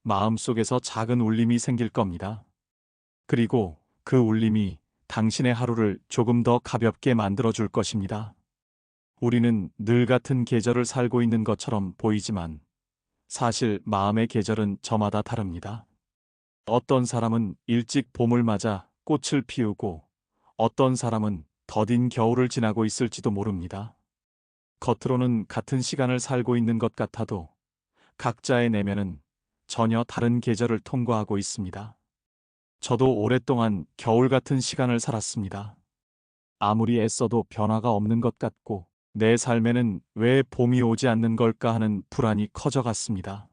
마음속에서 작은 울림이 생길 겁니다. 그리고 그 울림이 당신의 하루를 조금 더 가볍게 만들어줄 것입니다. 우리는 늘 같은 계절을 살고 있는 것처럼 보이지만 사실 마음의 계절은 저마다 다릅니다. 어떤 사람은 일찍 봄을 맞아 꽃을 피우고 어떤 사람은 더딘 겨울을 지나고 있을지도 모릅니다. 겉으로는 같은 시간을 살고 있는 것 같아도 각자의 내면은 전혀 다른 계절을 통과하고 있습니다. 저도 오랫동안 겨울 같은 시간을 살았습니다. 아무리 애써도 변화가 없는 것 같고 내 삶에는 왜 봄이 오지 않는 걸까 하는 불안이 커져갔습니다.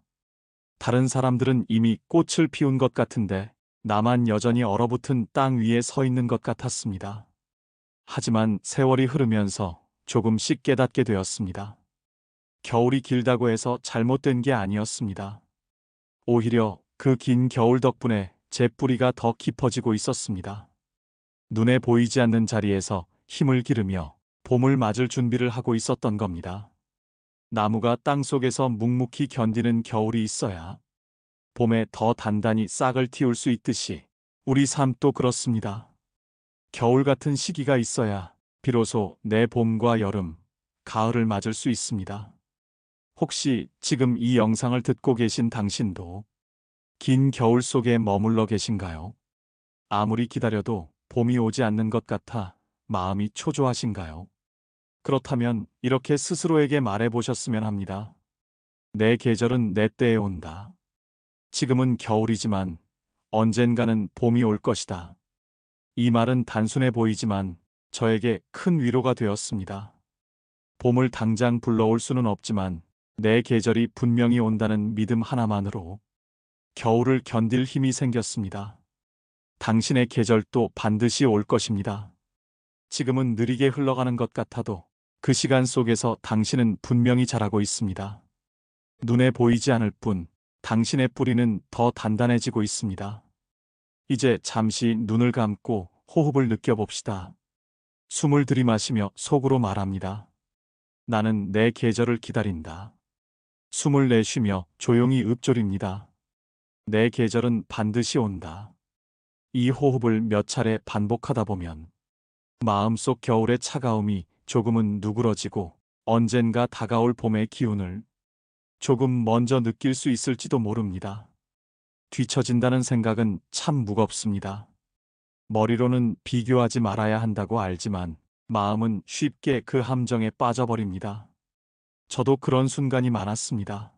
다른 사람들은 이미 꽃을 피운 것 같은데 나만 여전히 얼어붙은 땅 위에 서 있는 것 같았습니다. 하지만 세월이 흐르면서 조금씩 깨닫게 되었습니다. 겨울이 길다고 해서 잘못된 게 아니었습니다. 오히려 그 긴 겨울 덕분에 제 뿌리가 더 깊어지고 있었습니다. 눈에 보이지 않는 자리에서 힘을 기르며 봄을 맞을 준비를 하고 있었던 겁니다. 나무가 땅 속에서 묵묵히 견디는 겨울이 있어야 봄에 더 단단히 싹을 틔울 수 있듯이 우리 삶도 그렇습니다. 겨울 같은 시기가 있어야 비로소 내 봄과 여름, 가을을 맞을 수 있습니다. 혹시 지금 이 영상을 듣고 계신 당신도 긴 겨울 속에 머물러 계신가요? 아무리 기다려도 봄이 오지 않는 것 같아 마음이 초조하신가요? 그렇다면 이렇게 스스로에게 말해 보셨으면 합니다. 내 계절은 내 때에 온다. 지금은 겨울이지만 언젠가는 봄이 올 것이다. 이 말은 단순해 보이지만 저에게 큰 위로가 되었습니다. 봄을 당장 불러올 수는 없지만 내 계절이 분명히 온다는 믿음 하나만으로 겨울을 견딜 힘이 생겼습니다. 당신의 계절도 반드시 올 것입니다. 지금은 느리게 흘러가는 것 같아도 그 시간 속에서 당신은 분명히 자라고 있습니다. 눈에 보이지 않을 뿐 당신의 뿌리는 더 단단해지고 있습니다. 이제 잠시 눈을 감고 호흡을 느껴봅시다. 숨을 들이마시며 속으로 말합니다. 나는 내 계절을 기다린다. 숨을 내쉬며 조용히 읊조립니다. 내 계절은 반드시 온다. 이 호흡을 몇 차례 반복하다 보면 마음속 겨울의 차가움이 조금은 누그러지고 언젠가 다가올 봄의 기운을 조금 먼저 느낄 수 있을지도 모릅니다. 뒤처진다는 생각은 참 무겁습니다. 머리로는 비교하지 말아야 한다고 알지만 마음은 쉽게 그 함정에 빠져버립니다. 저도 그런 순간이 많았습니다.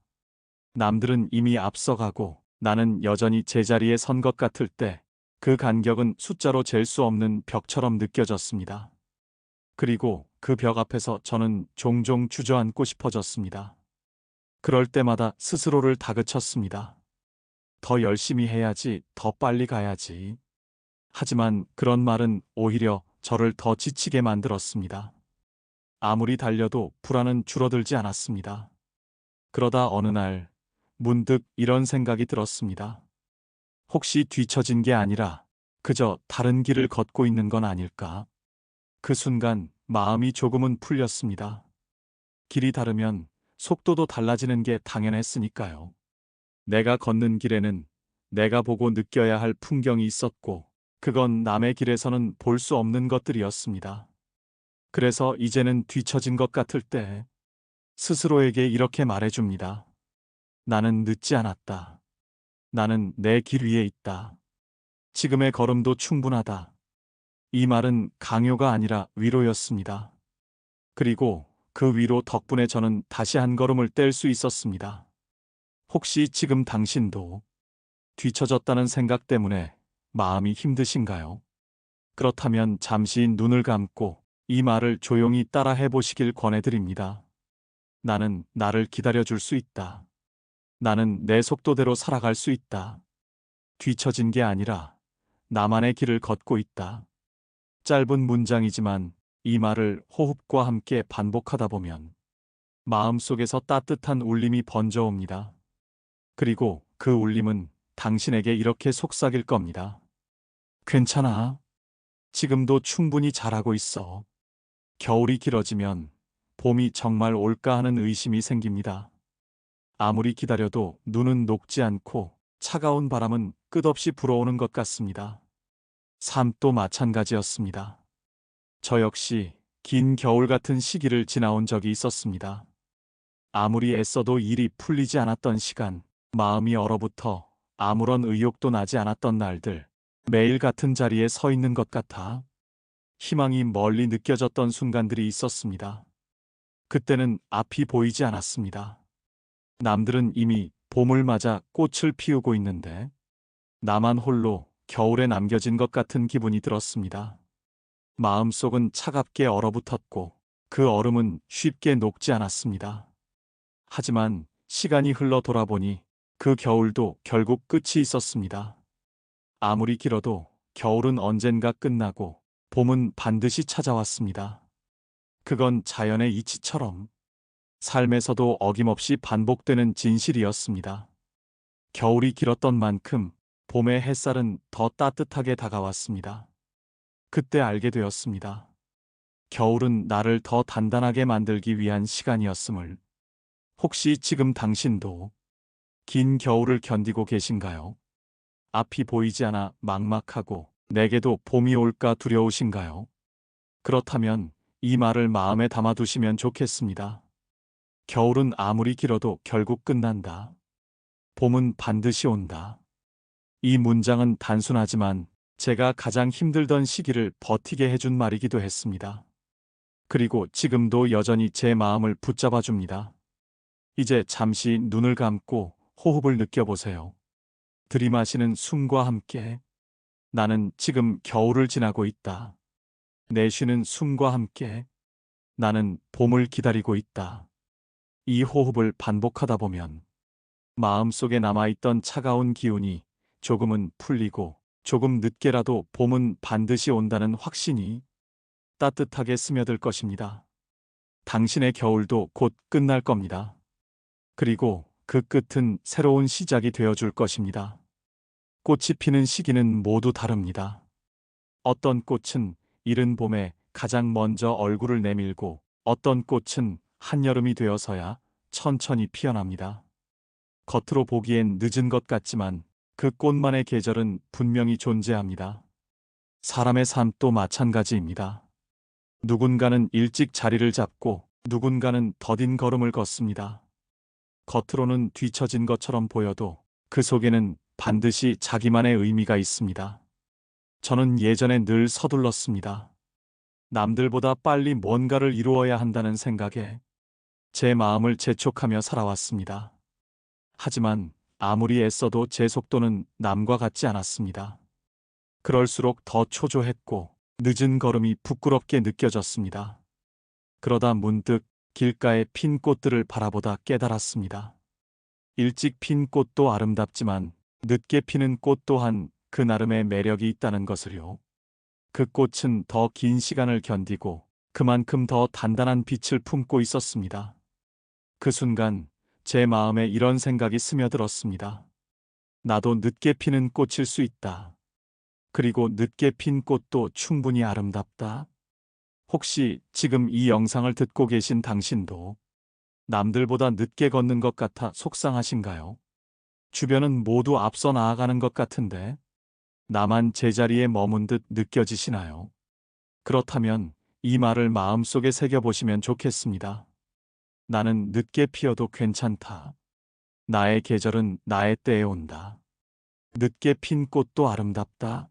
남들은 이미 앞서가고 나는 여전히 제자리에 선 것 같을 때 그 간격은 숫자로 잴 수 없는 벽처럼 느껴졌습니다. 그리고 그 벽 앞에서 저는 종종 주저앉고 싶어졌습니다. 그럴 때마다 스스로를 다그쳤습니다. 더 열심히 해야지, 더 빨리 가야지. 하지만 그런 말은 오히려 저를 더 지치게 만들었습니다. 아무리 달려도 불안은 줄어들지 않았습니다. 그러다 어느 날 문득 이런 생각이 들었습니다. 혹시 뒤처진 게 아니라 그저 다른 길을 걷고 있는 건 아닐까? 그 순간 마음이 조금은 풀렸습니다. 길이 다르면 속도도 달라지는 게 당연했으니까요. 내가 걷는 길에는 내가 보고 느껴야 할 풍경이 있었고, 그건 남의 길에서는 볼 수 없는 것들이었습니다. 그래서 이제는 뒤처진 것 같을 때 스스로에게 이렇게 말해줍니다. 나는 늦지 않았다. 나는 내 길 위에 있다. 지금의 걸음도 충분하다. 이 말은 강요가 아니라 위로였습니다. 그리고 그 위로 덕분에 저는 다시 한 걸음을 뗄 수 있었습니다. 혹시 지금 당신도 뒤처졌다는 생각 때문에 마음이 힘드신가요? 그렇다면 잠시 눈을 감고 이 말을 조용히 따라 해보시길 권해드립니다. 나는 나를 기다려줄 수 있다. 나는 내 속도대로 살아갈 수 있다. 뒤처진 게 아니라 나만의 길을 걷고 있다. 짧은 문장이지만 이 말을 호흡과 함께 반복하다 보면 마음속에서 따뜻한 울림이 번져옵니다. 그리고 그 울림은 당신에게 이렇게 속삭일 겁니다. 괜찮아. 지금도 충분히 잘하고 있어. 겨울이 길어지면 봄이 정말 올까 하는 의심이 생깁니다. 아무리 기다려도 눈은 녹지 않고 차가운 바람은 끝없이 불어오는 것 같습니다. 삶도 마찬가지였습니다. 저 역시 긴 겨울 같은 시기를 지나온 적이 있었습니다. 아무리 애써도 일이 풀리지 않았던 시간, 마음이 얼어붙어 아무런 의욕도 나지 않았던 날들, 매일 같은 자리에 서 있는 것 같아 희망이 멀리 느껴졌던 순간들이 있었습니다. 그때는 앞이 보이지 않았습니다. 남들은 이미 봄을 맞아 꽃을 피우고 있는데 나만 홀로 겨울에 남겨진 것 같은 기분이 들었습니다. 마음속은 차갑게 얼어붙었고 그 얼음은 쉽게 녹지 않았습니다. 하지만 시간이 흘러 돌아보니 그 겨울도 결국 끝이 있었습니다. 아무리 길어도 겨울은 언젠가 끝나고 봄은 반드시 찾아왔습니다. 그건 자연의 이치처럼 삶에서도 어김없이 반복되는 진실이었습니다. 겨울이 길었던 만큼 봄의 햇살은 더 따뜻하게 다가왔습니다. 그때 알게 되었습니다. 겨울은 나를 더 단단하게 만들기 위한 시간이었음을. 혹시 지금 당신도 긴 겨울을 견디고 계신가요? 앞이 보이지 않아 막막하고 내게도 봄이 올까 두려우신가요? 그렇다면 이 말을 마음에 담아두시면 좋겠습니다. 겨울은 아무리 길어도 결국 끝난다. 봄은 반드시 온다. 이 문장은 단순하지만 제가 가장 힘들던 시기를 버티게 해준 말이기도 했습니다. 그리고 지금도 여전히 제 마음을 붙잡아 줍니다. 이제 잠시 눈을 감고 호흡을 느껴보세요. 들이마시는 숨과 함께 나는 지금 겨울을 지나고 있다. 내쉬는 숨과 함께 나는 봄을 기다리고 있다. 이 호흡을 반복하다 보면 마음속에 남아있던 차가운 기운이 조금은 풀리고 조금 늦게라도 봄은 반드시 온다는 확신이 따뜻하게 스며들 것입니다. 당신의 겨울도 곧 끝날 겁니다. 그리고 그 끝은 새로운 시작이 되어줄 것입니다. 꽃이 피는 시기는 모두 다릅니다. 어떤 꽃은 이른 봄에 가장 먼저 얼굴을 내밀고 어떤 꽃은 한여름이 되어서야 천천히 피어납니다. 겉으로 보기엔 늦은 것 같지만 그 꽃만의 계절은 분명히 존재합니다. 사람의 삶도 마찬가지입니다. 누군가는 일찍 자리를 잡고 누군가는 더딘 걸음을 걷습니다. 겉으로는 뒤처진 것처럼 보여도 그 속에는 반드시 자기만의 의미가 있습니다. 저는 예전에 늘 서둘렀습니다. 남들보다 빨리 뭔가를 이루어야 한다는 생각에 제 마음을 재촉하며 살아왔습니다. 하지만 아무리 애써도 제 속도는 남과 같지 않았습니다. 그럴수록 더 초조했고 늦은 걸음이 부끄럽게 느껴졌습니다. 그러다 문득 길가에 핀 꽃들을 바라보다 깨달았습니다. 일찍 핀 꽃도 아름답지만 늦게 피는 꽃 또한 그 나름의 매력이 있다는 것을요. 그 꽃은 더 긴 시간을 견디고 그만큼 더 단단한 빛을 품고 있었습니다. 그 순간 제 마음에 이런 생각이 스며들었습니다. 나도 늦게 피는 꽃일 수 있다. 그리고 늦게 핀 꽃도 충분히 아름답다. 혹시 지금 이 영상을 듣고 계신 당신도 남들보다 늦게 걷는 것 같아 속상하신가요? 주변은 모두 앞서 나아가는 것 같은데 나만 제자리에 머문 듯 느껴지시나요? 그렇다면 이 말을 마음속에 새겨보시면 좋겠습니다. 나는 늦게 피어도 괜찮다. 나의 계절은 나의 때에 온다. 늦게 핀 꽃도 아름답다.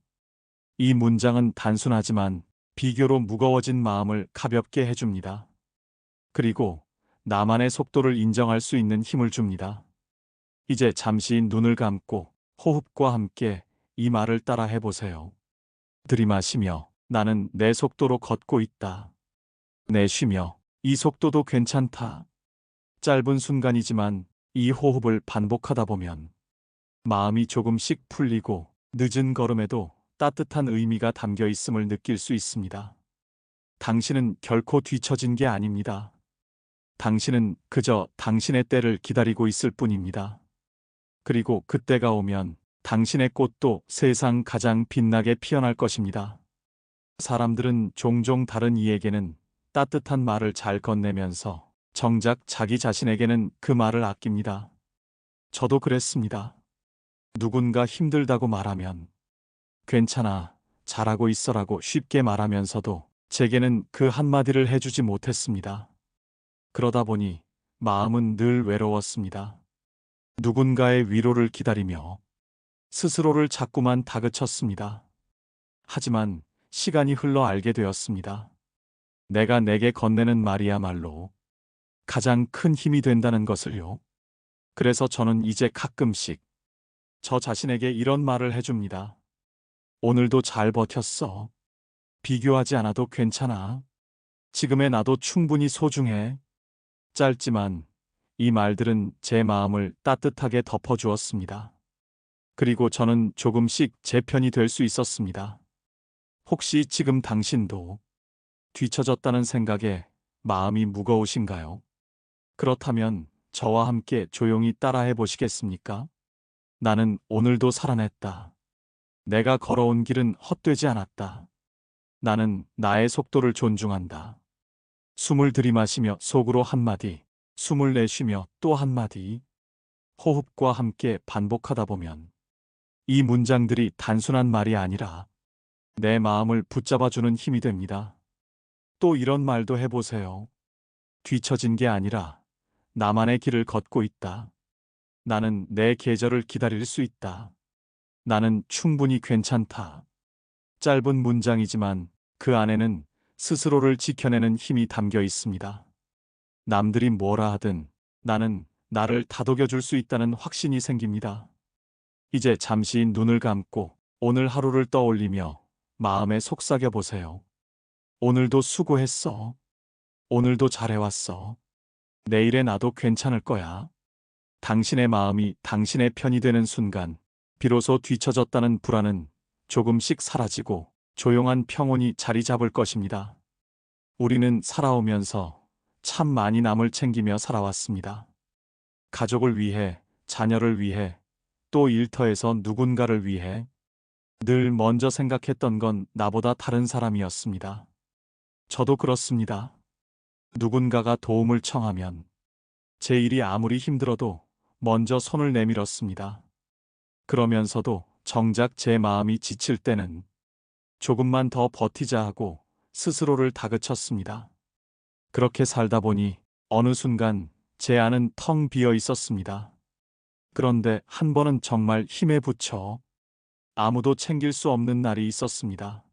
이 문장은 단순하지만 비교로 무거워진 마음을 가볍게 해줍니다. 그리고 나만의 속도를 인정할 수 있는 힘을 줍니다. 이제 잠시 눈을 감고 호흡과 함께 이 말을 따라 해보세요. 들이마시며 나는 내 속도로 걷고 있다. 내쉬며 이 속도도 괜찮다. 짧은 순간이지만 이 호흡을 반복하다 보면 마음이 조금씩 풀리고 늦은 걸음에도 따뜻한 의미가 담겨 있음을 느낄 수 있습니다. 당신은 결코 뒤처진 게 아닙니다. 당신은 그저 당신의 때를 기다리고 있을 뿐입니다. 그리고 그때가 오면 당신의 꽃도 세상 가장 빛나게 피어날 것입니다. 사람들은 종종 다른 이에게는 따뜻한 말을 잘 건네면서 정작 자기 자신에게는 그 말을 아낍니다. 저도 그랬습니다. 누군가 힘들다고 말하면 괜찮아, 잘하고 있어라고 쉽게 말하면서도 제게는 그 한마디를 해주지 못했습니다. 그러다 보니 마음은 늘 외로웠습니다. 누군가의 위로를 기다리며 스스로를 자꾸만 다그쳤습니다. 하지만 시간이 흘러 알게 되었습니다. 내가 내게 건네는 말이야말로 가장 큰 힘이 된다는 것을요. 그래서 저는 이제 가끔씩 저 자신에게 이런 말을 해줍니다. 오늘도 잘 버텼어. 비교하지 않아도 괜찮아. 지금의 나도 충분히 소중해. 짧지만 이 말들은 제 마음을 따뜻하게 덮어주었습니다. 그리고 저는 조금씩 제 편이 될 수 있었습니다. 혹시 지금 당신도 뒤처졌다는 생각에 마음이 무거우신가요? 그렇다면 저와 함께 조용히 따라해 보시겠습니까? 나는 오늘도 살아냈다. 내가 걸어온 길은 헛되지 않았다. 나는 나의 속도를 존중한다. 숨을 들이마시며 속으로 한마디, 숨을 내쉬며 또 한마디, 호흡과 함께 반복하다 보면 이 문장들이 단순한 말이 아니라 내 마음을 붙잡아주는 힘이 됩니다. 또 이런 말도 해보세요. 뒤처진 게 아니라 나만의 길을 걷고 있다. 나는 내 계절을 기다릴 수 있다. 나는 충분히 괜찮다. 짧은 문장이지만 그 안에는 스스로를 지켜내는 힘이 담겨 있습니다. 남들이 뭐라 하든 나는 나를 다독여줄 수 있다는 확신이 생깁니다. 이제 잠시 눈을 감고 오늘 하루를 떠올리며 마음에 속삭여 보세요. 오늘도 수고했어. 오늘도 잘해왔어. 내일의 나도 괜찮을 거야. 당신의 마음이 당신의 편이 되는 순간 비로소 뒤처졌다는 불안은 조금씩 사라지고 조용한 평온이 자리 잡을 것입니다. 우리는 살아오면서 참 많이 남을 챙기며 살아왔습니다. 가족을 위해, 자녀를 위해, 또 일터에서 누군가를 위해. 늘 먼저 생각했던 건 나보다 다른 사람이었습니다. 저도 그렇습니다. 누군가가 도움을 청하면 제 일이 아무리 힘들어도 먼저 손을 내밀었습니다. 그러면서도 정작 제 마음이 지칠 때는 조금만 더 버티자 하고 스스로를 다그쳤습니다. 그렇게 살다 보니 어느 순간 제 안은 텅 비어 있었습니다. 그런데 한 번은 정말 힘에 부쳐 아무도 챙길 수 없는 날이 있었습니다.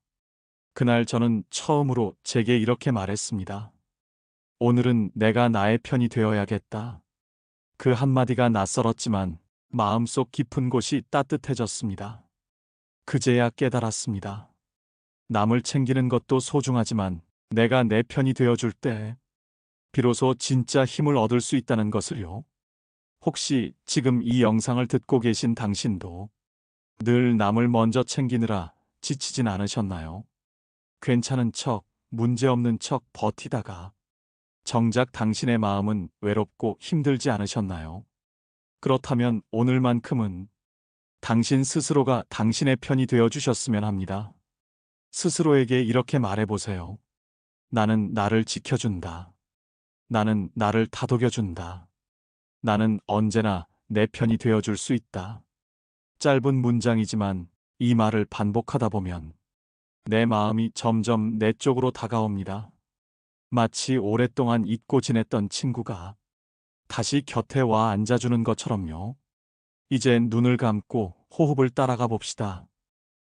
그날 저는 처음으로 제게 이렇게 말했습니다. 오늘은 내가 나의 편이 되어야겠다. 그 한마디가 낯설었지만 마음속 깊은 곳이 따뜻해졌습니다. 그제야 깨달았습니다. 남을 챙기는 것도 소중하지만 내가 내 편이 되어줄 때 비로소 진짜 힘을 얻을 수 있다는 것을요. 혹시 지금 이 영상을 듣고 계신 당신도 늘 남을 먼저 챙기느라 지치진 않으셨나요? 괜찮은 척, 문제없는 척 버티다가 정작 당신의 마음은 외롭고 힘들지 않으셨나요? 그렇다면 오늘만큼은 당신 스스로가 당신의 편이 되어주셨으면 합니다. 스스로에게 이렇게 말해보세요. 나는 나를 지켜준다. 나는 나를 다독여준다. 나는 언제나 내 편이 되어줄 수 있다. 짧은 문장이지만 이 말을 반복하다 보면 내 마음이 점점 내 쪽으로 다가옵니다. 마치 오랫동안 잊고 지냈던 친구가 다시 곁에 와 앉아주는 것처럼요. 이제 눈을 감고 호흡을 따라가 봅시다.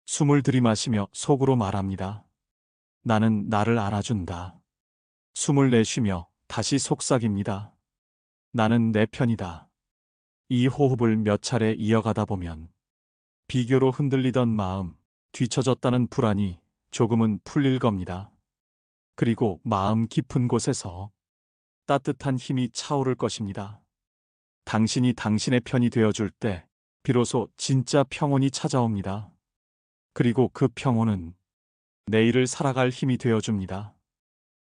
숨을 들이마시며 속으로 말합니다. 나는 나를 안아준다. 숨을 내쉬며 다시 속삭입니다. 나는 내 편이다. 이 호흡을 몇 차례 이어가다 보면 비교로 흔들리던 마음, 뒤처졌다는 불안이 조금은 풀릴 겁니다. 그리고 마음 깊은 곳에서 따뜻한 힘이 차오를 것입니다. 당신이 당신의 편이 되어줄 때 비로소 진짜 평온이 찾아옵니다. 그리고 그 평온은 내일을 살아갈 힘이 되어줍니다.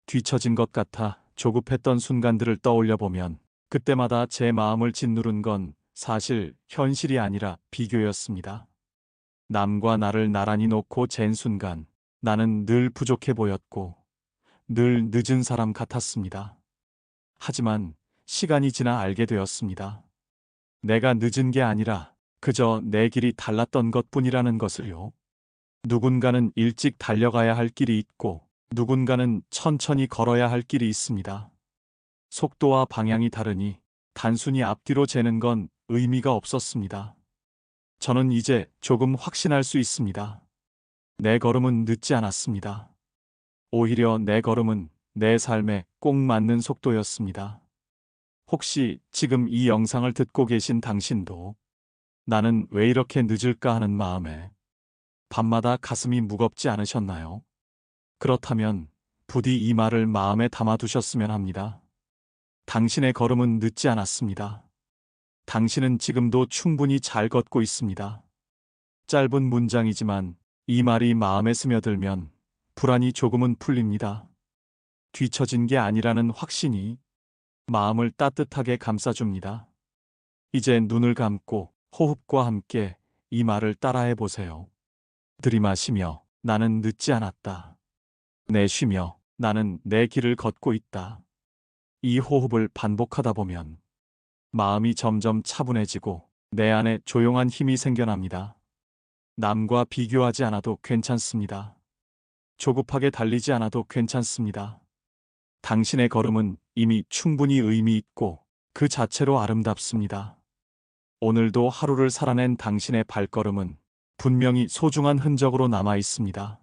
뒤처진 것 같아 조급했던 순간들을 떠올려 보면 그때마다 제 마음을 짓누른 건 사실 현실이 아니라 비교였습니다. 남과 나를 나란히 놓고 잰 순간 나는 늘 부족해 보였고 늘 늦은 사람 같았습니다. 하지만 시간이 지나 알게 되었습니다. 내가 늦은 게 아니라 그저 내 길이 달랐던 것뿐이라는 것을요. 누군가는 일찍 달려가야 할 길이 있고 누군가는 천천히 걸어야 할 길이 있습니다. 속도와 방향이 다르니 단순히 앞뒤로 재는 건 의미가 없었습니다. 저는 이제 조금 확신할 수 있습니다. 내 걸음은 늦지 않았습니다. 오히려 내 걸음은 내 삶에 꼭 맞는 속도였습니다. 혹시 지금 이 영상을 듣고 계신 당신도 나는 왜 이렇게 늦을까 하는 마음에 밤마다 가슴이 무겁지 않으셨나요? 그렇다면 부디 이 말을 마음에 담아두셨으면 합니다. 당신의 걸음은 늦지 않았습니다. 당신은 지금도 충분히 잘 걷고 있습니다. 짧은 문장이지만 이 말이 마음에 스며들면 불안이 조금은 풀립니다. 뒤처진 게 아니라는 확신이 마음을 따뜻하게 감싸줍니다. 이제 눈을 감고 호흡과 함께 이 말을 따라해 보세요. 들이마시며 나는 늦지 않았다. 내쉬며 나는 내 길을 걷고 있다. 이 호흡을 반복하다 보면 마음이 점점 차분해지고 내 안에 조용한 힘이 생겨납니다. 남과 비교하지 않아도 괜찮습니다. 조급하게 달리지 않아도 괜찮습니다. 당신의 걸음은 이미 충분히 의미 있고 그 자체로 아름답습니다. 오늘도 하루를 살아낸 당신의 발걸음은 분명히 소중한 흔적으로 남아 있습니다.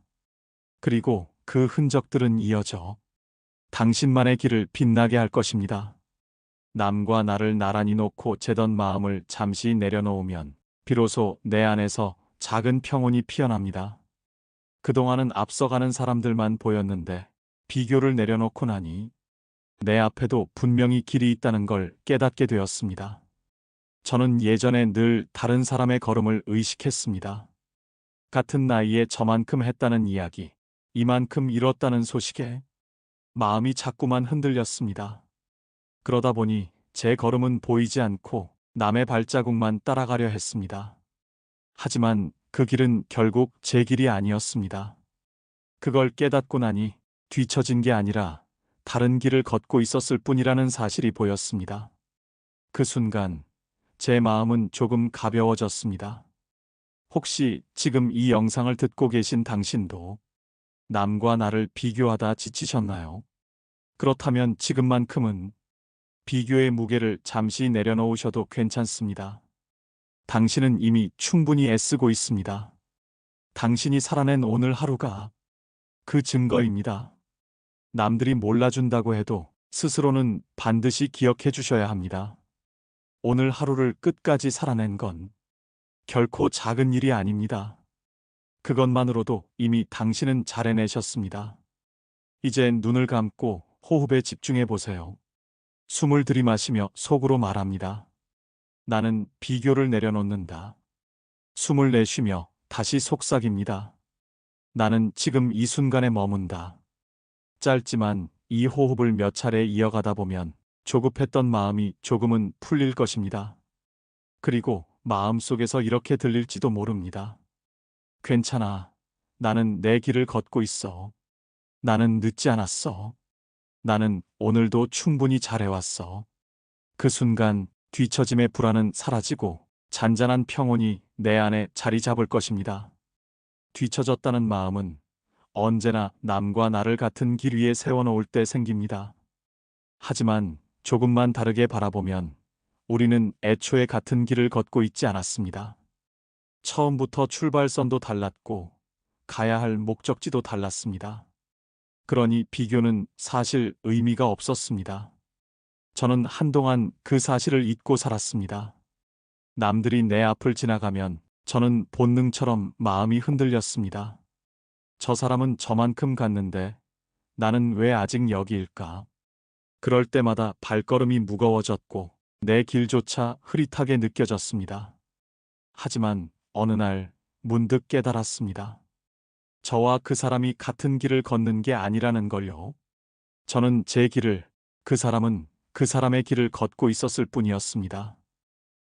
그리고 그 흔적들은 이어져 당신만의 길을 빛나게 할 것입니다. 남과 나를 나란히 놓고 재던 마음을 잠시 내려놓으면 비로소 내 안에서 작은 평온이 피어납니다. 그동안은 앞서가는 사람들만 보였는데 비교를 내려놓고 나니 내 앞에도 분명히 길이 있다는 걸 깨닫게 되었습니다. 저는 예전에 늘 다른 사람의 걸음을 의식했습니다. 같은 나이에 저만큼 했다는 이야기, 이만큼 잃었다는 소식에 마음이 자꾸만 흔들렸습니다. 그러다 보니 제 걸음은 보이지 않고 남의 발자국만 따라가려 했습니다. 하지만 그 길은 결국 제 길이 아니었습니다. 그걸 깨닫고 나니 뒤처진 게 아니라 다른 길을 걷고 있었을 뿐이라는 사실이 보였습니다. 그 순간 제 마음은 조금 가벼워졌습니다. 혹시 지금 이 영상을 듣고 계신 당신도 남과 나를 비교하다 지치셨나요? 그렇다면 지금만큼은 비교의 무게를 잠시 내려놓으셔도 괜찮습니다. 당신은 이미 충분히 애쓰고 있습니다. 당신이 살아낸 오늘 하루가 그 증거입니다. 남들이 몰라준다고 해도 스스로는 반드시 기억해 주셔야 합니다. 오늘 하루를 끝까지 살아낸 건 결코 작은 일이 아닙니다. 그것만으로도 이미 당신은 잘 해내셨습니다. 이제 눈을 감고 호흡에 집중해 보세요. 숨을 들이마시며 속으로 말합니다. 나는 비교를 내려놓는다. 숨을 내쉬며 다시 속삭입니다. 나는 지금 이 순간에 머문다. 짧지만 이 호흡을 몇 차례 이어가다 보면 조급했던 마음이 조금은 풀릴 것입니다. 그리고 마음속에서 이렇게 들릴지도 모릅니다. 괜찮아. 나는 내 길을 걷고 있어. 나는 늦지 않았어. 나는 오늘도 충분히 잘해왔어. 그 순간 뒤처짐의 불안은 사라지고 잔잔한 평온이 내 안에 자리 잡을 것입니다. 뒤처졌다는 마음은 언제나 남과 나를 같은 길 위에 세워놓을 때 생깁니다. 하지만 조금만 다르게 바라보면 우리는 애초에 같은 길을 걷고 있지 않았습니다. 처음부터 출발선도 달랐고 가야 할 목적지도 달랐습니다. 그러니 비교는 사실 의미가 없었습니다. 저는 한동안 그 사실을 잊고 살았습니다. 남들이 내 앞을 지나가면 저는 본능처럼 마음이 흔들렸습니다. 저 사람은 저만큼 갔는데 나는 왜 아직 여기일까? 그럴 때마다 발걸음이 무거워졌고 내 길조차 흐릿하게 느껴졌습니다. 하지만 어느 날 문득 깨달았습니다. 저와 그 사람이 같은 길을 걷는 게 아니라는 걸요. 저는 제 길을, 그 사람은 그 사람의 길을 걷고 있었을 뿐이었습니다.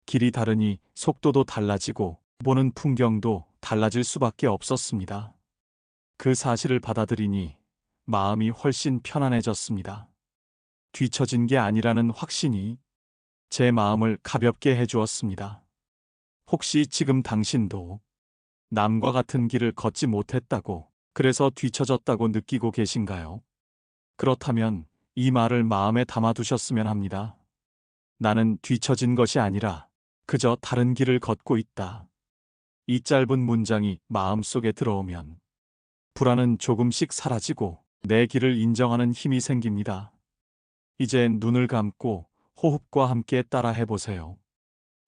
길이 다르니 속도도 달라지고 보는 풍경도 달라질 수밖에 없었습니다. 그 사실을 받아들이니 마음이 훨씬 편안해졌습니다. 뒤처진 게 아니라는 확신이 제 마음을 가볍게 해주었습니다. 혹시 지금 당신도 남과 같은 길을 걷지 못했다고, 그래서 뒤처졌다고 느끼고 계신가요? 그렇다면 이 말을 마음에 담아두셨으면 합니다. 나는 뒤처진 것이 아니라 그저 다른 길을 걷고 있다. 이 짧은 문장이 마음속에 들어오면 불안은 조금씩 사라지고 내 길을 인정하는 힘이 생깁니다. 이제 눈을 감고 호흡과 함께 따라 해보세요.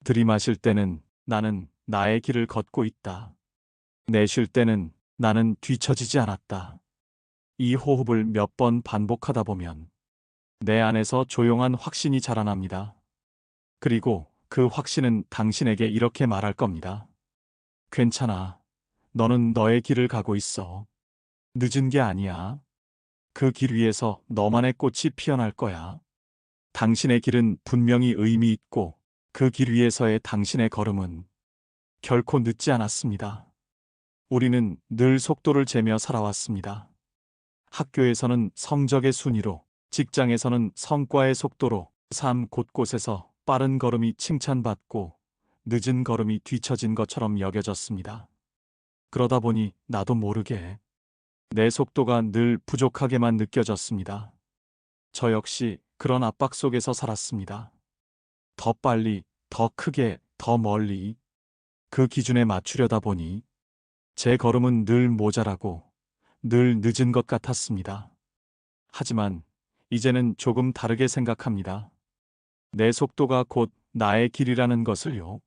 들이마실 때는 나는 나의 길을 걷고 있다. 내쉴 때는 나는 뒤처지지 않았다. 이 호흡을 몇 번 반복하다 보면 내 안에서 조용한 확신이 자라납니다. 그리고 그 확신은 당신에게 이렇게 말할 겁니다. 괜찮아. 너는 너의 길을 가고 있어. 늦은 게 아니야. 그 길 위에서 너만의 꽃이 피어날 거야. 당신의 길은 분명히 의미 있고 그 길 위에서의 당신의 걸음은 결코 늦지 않았습니다. 우리는 늘 속도를 재며 살아왔습니다. 학교에서는 성적의 순위로, 직장에서는 성과의 속도로, 삶 곳곳에서 빠른 걸음이 칭찬받고 늦은 걸음이 뒤처진 것처럼 여겨졌습니다. 그러다 보니 나도 모르게 내 속도가 늘 부족하게만 느껴졌습니다. 저 역시 그런 압박 속에서 살았습니다. 더 빨리, 더 크게, 더 멀리 그 기준에 맞추려다 보니 제 걸음은 늘 모자라고 늘 늦은 것 같았습니다. 하지만 이제는 조금 다르게 생각합니다. 내 속도가 곧 나의 길이라는 것을요.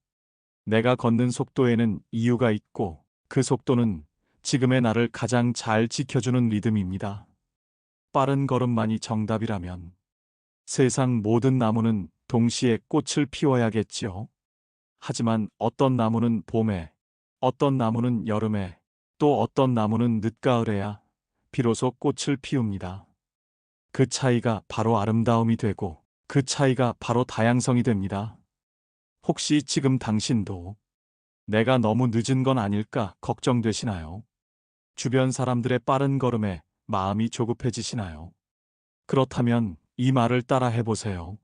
내가 걷는 속도에는 이유가 있고 그 속도는 지금의 나를 가장 잘 지켜주는 리듬입니다. 빠른 걸음만이 정답이라면 세상 모든 나무는 동시에 꽃을 피워야겠지요. 하지만 어떤 나무는 봄에, 어떤 나무는 여름에, 또 어떤 나무는 늦가을에야 비로소 꽃을 피웁니다. 그 차이가 바로 아름다움이 되고 그 차이가 바로 다양성이 됩니다. 혹시 지금 당신도 내가 너무 늦은 건 아닐까 걱정되시나요? 주변 사람들의 빠른 걸음에 마음이 조급해지시나요? 그렇다면 이 말을 따라 해보세요.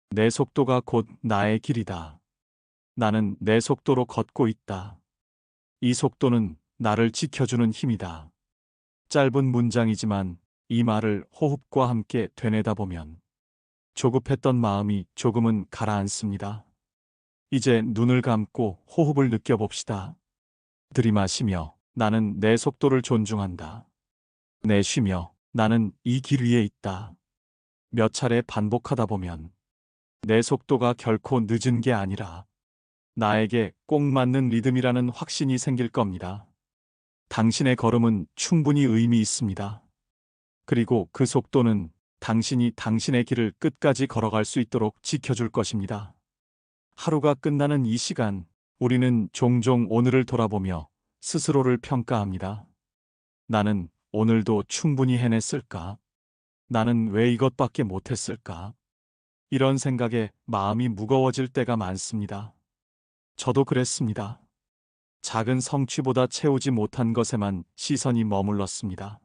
내 속도가 곧 나의 길이다. 나는 내 속도로 걷고 있다. 이 속도는 나를 지켜주는 힘이다. 짧은 문장이지만 이 말을 호흡과 함께 되뇌다 보면 조급했던 마음이 조금은 가라앉습니다. 이제 눈을 감고 호흡을 느껴봅시다. 들이마시며 나는 내 속도를 존중한다. 내쉬며 나는 이 길 위에 있다. 몇 차례 반복하다 보면 내 속도가 결코 늦은 게 아니라 나에게 꼭 맞는 리듬이라는 확신이 생길 겁니다. 당신의 걸음은 충분히 의미 있습니다. 그리고 그 속도는 당신이 당신의 길을 끝까지 걸어갈 수 있도록 지켜줄 것입니다. 하루가 끝나는 이 시간, 우리는 종종 오늘을 돌아보며 스스로를 평가합니다. 나는 오늘도 충분히 해냈을까? 나는 왜 이것밖에 못했을까? 이런 생각에 마음이 무거워질 때가 많습니다. 저도 그랬습니다. 작은 성취보다 채우지 못한 것에만 시선이 머물렀습니다.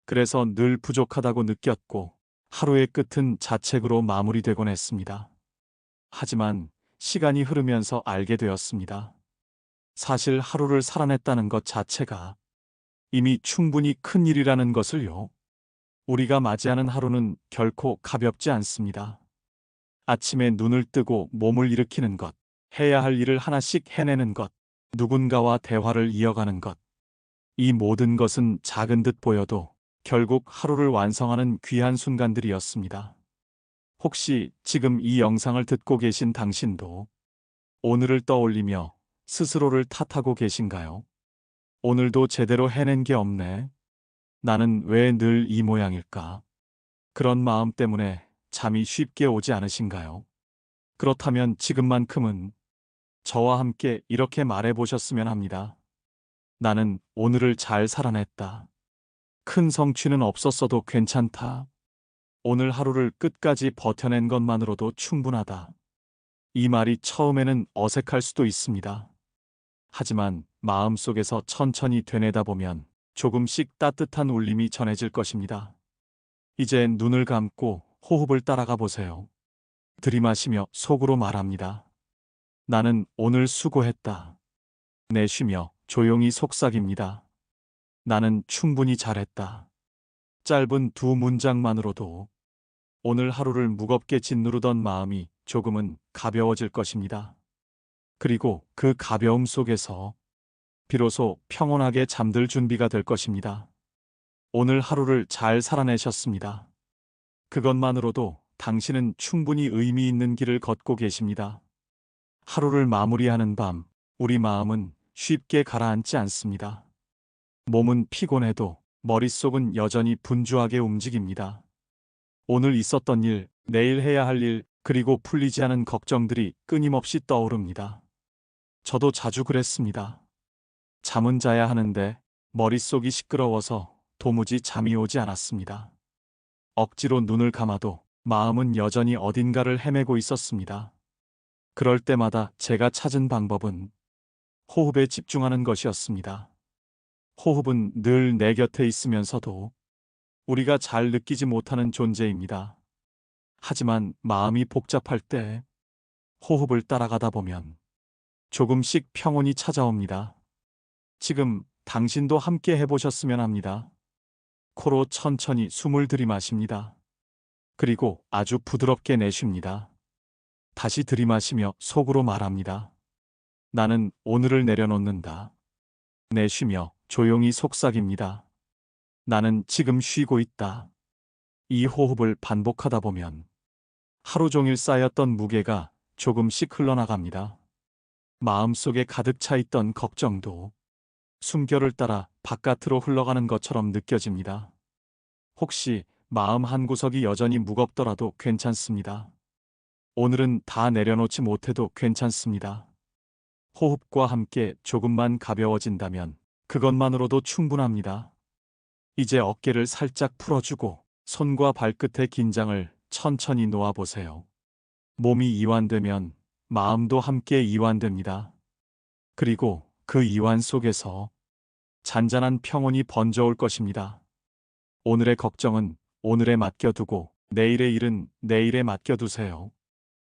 그래서 늘 부족하다고 느꼈고 하루의 끝은 자책으로 마무리되곤 했습니다. 하지만 시간이 흐르면서 알게 되었습니다. 사실 하루를 살아냈다는 것 자체가 이미 충분히 큰 일이라는 것을요. 우리가 맞이하는 하루는 결코 가볍지 않습니다. 아침에 눈을 뜨고 몸을 일으키는 것, 해야 할 일을 하나씩 해내는 것, 누군가와 대화를 이어가는 것. 이 모든 것은 작은 듯 보여도 결국 하루를 완성하는 귀한 순간들이었습니다. 혹시 지금 이 영상을 듣고 계신 당신도 오늘을 떠올리며 스스로를 탓하고 계신가요? 오늘도 제대로 해낸 게 없네. 나는 왜 늘 이 모양일까? 그런 마음 때문에 잠이 쉽게 오지 않으신가요? 그렇다면 지금만큼은 저와 함께 이렇게 말해 보셨으면 합니다. 나는 오늘을 잘 살아냈다. 큰 성취는 없었어도 괜찮다. 오늘 하루를 끝까지 버텨낸 것만으로도 충분하다. 이 말이 처음에는 어색할 수도 있습니다. 하지만 마음속에서 천천히 되뇌다 보면 조금씩 따뜻한 울림이 전해질 것입니다. 이제 눈을 감고 호흡을 따라가 보세요. 들이마시며 속으로 말합니다. 나는 오늘 수고했다. 내쉬며 조용히 속삭입니다. 나는 충분히 잘했다. 짧은 두 문장만으로도 오늘 하루를 무겁게 짓누르던 마음이 조금은 가벼워질 것입니다. 그리고 그 가벼움 속에서 비로소 평온하게 잠들 준비가 될 것입니다. 오늘 하루를 잘 살아내셨습니다. 그것만으로도 당신은 충분히 의미 있는 길을 걷고 계십니다. 하루를 마무리하는 밤, 우리 마음은 쉽게 가라앉지 않습니다. 몸은 피곤해도 머릿속은 여전히 분주하게 움직입니다. 오늘 있었던 일, 내일 해야 할 일, 그리고 풀리지 않은 걱정들이 끊임없이 떠오릅니다. 저도 자주 그랬습니다. 잠은 자야 하는데 머릿속이 시끄러워서 도무지 잠이 오지 않았습니다. 억지로 눈을 감아도 마음은 여전히 어딘가를 헤매고 있었습니다. 그럴 때마다 제가 찾은 방법은 호흡에 집중하는 것이었습니다. 호흡은 늘 내 곁에 있으면서도 우리가 잘 느끼지 못하는 존재입니다. 하지만 마음이 복잡할 때 호흡을 따라가다 보면 조금씩 평온이 찾아옵니다. 지금 당신도 함께 해보셨으면 합니다. 코로 천천히 숨을 들이마십니다. 그리고 아주 부드럽게 내쉽니다. 다시 들이마시며 속으로 말합니다. 나는 오늘을 내려놓는다. 내쉬며 조용히 속삭입니다. 나는 지금 쉬고 있다. 이 호흡을 반복하다 보면 하루 종일 쌓였던 무게가 조금씩 흘러나갑니다. 마음속에 가득 차 있던 걱정도 숨결을 따라 바깥으로 흘러가는 것처럼 느껴집니다. 혹시 마음 한구석이 여전히 무겁더라도 괜찮습니다. 오늘은 다 내려놓지 못해도 괜찮습니다. 호흡과 함께 조금만 가벼워진다면 그것만으로도 충분합니다. 이제 어깨를 살짝 풀어주고 손과 발끝의 긴장을 천천히 놓아보세요. 몸이 이완되면 마음도 함께 이완됩니다. 그리고 그 이완 속에서 잔잔한 평온이 번져올 것입니다. 오늘의 걱정은 오늘에 맡겨두고 내일의 일은 내일에 맡겨두세요.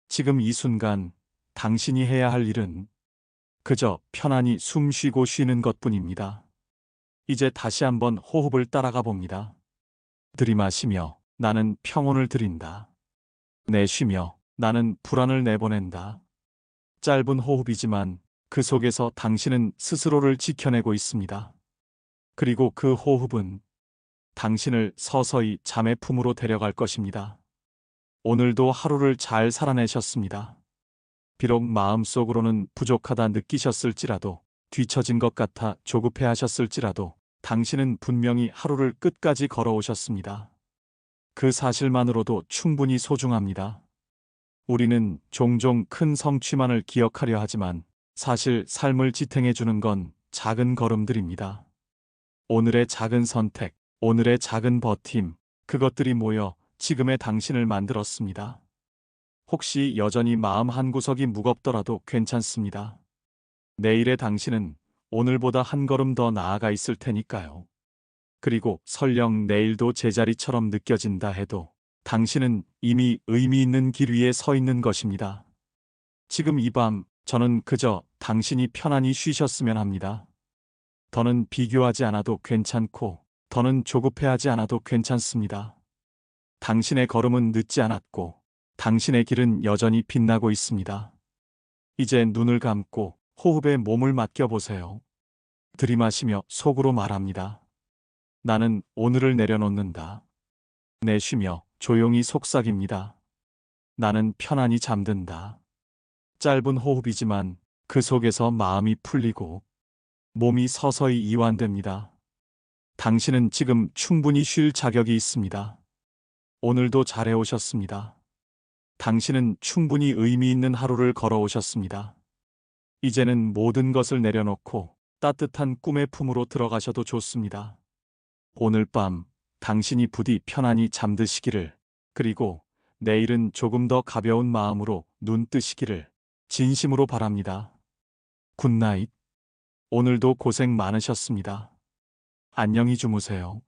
지금 이 순간 당신이 해야 할 일은 그저 편안히 숨 쉬고 쉬는 것뿐입니다. 이제 다시 한번 호흡을 따라가 봅니다. 들이마시며 나는 평온을 드린다. 내쉬며 나는 불안을 내보낸다. 짧은 호흡이지만 그 속에서 당신은 스스로를 지켜내고 있습니다. 그리고 그 호흡은 당신을 서서히 잠의 품으로 데려갈 것입니다. 오늘도 하루를 잘 살아내셨습니다. 비록 마음속으로는 부족하다 느끼셨을지라도, 뒤처진 것 같아 조급해 하셨을지라도 당신은 분명히 하루를 끝까지 걸어오셨습니다. 그 사실만으로도 충분히 소중합니다. 우리는 종종 큰 성취만을 기억하려 하지만 사실 삶을 지탱해 주는 건 작은 걸음들입니다. 오늘의 작은 선택, 오늘의 작은 버팀, 그것들이 모여 지금의 당신을 만들었습니다. 혹시 여전히 마음 한구석이 무겁더라도 괜찮습니다. 내일의 당신은 오늘보다 한 걸음 더 나아가 있을 테니까요. 그리고 설령 내일도 제자리처럼 느껴진다 해도 당신은 이미 의미 있는 길 위에 서 있는 것입니다. 지금 이 밤 저는 그저 당신이 편안히 쉬셨으면 합니다. 더는 비교하지 않아도 괜찮고 더는 조급해하지 않아도 괜찮습니다. 당신의 걸음은 늦지 않았고 당신의 길은 여전히 빛나고 있습니다. 이제 눈을 감고 호흡에 몸을 맡겨보세요. 들이마시며 속으로 말합니다. 나는 오늘을 내려놓는다. 내쉬며 조용히 속삭입니다. 나는 편안히 잠든다. 짧은 호흡이지만 그 속에서 마음이 풀리고 몸이 서서히 이완됩니다. 당신은 지금 충분히 쉴 자격이 있습니다. 오늘도 잘해오셨습니다. 당신은 충분히 의미 있는 하루를 걸어오셨습니다. 이제는 모든 것을 내려놓고 따뜻한 꿈의 품으로 들어가셔도 좋습니다. 오늘 밤 당신이 부디 편안히 잠드시기를 그리고 내일은 조금 더 가벼운 마음으로 눈 뜨시기를 진심으로 바랍니다. 굿나잇. 오늘도 고생 많으셨습니다. 안녕히 주무세요.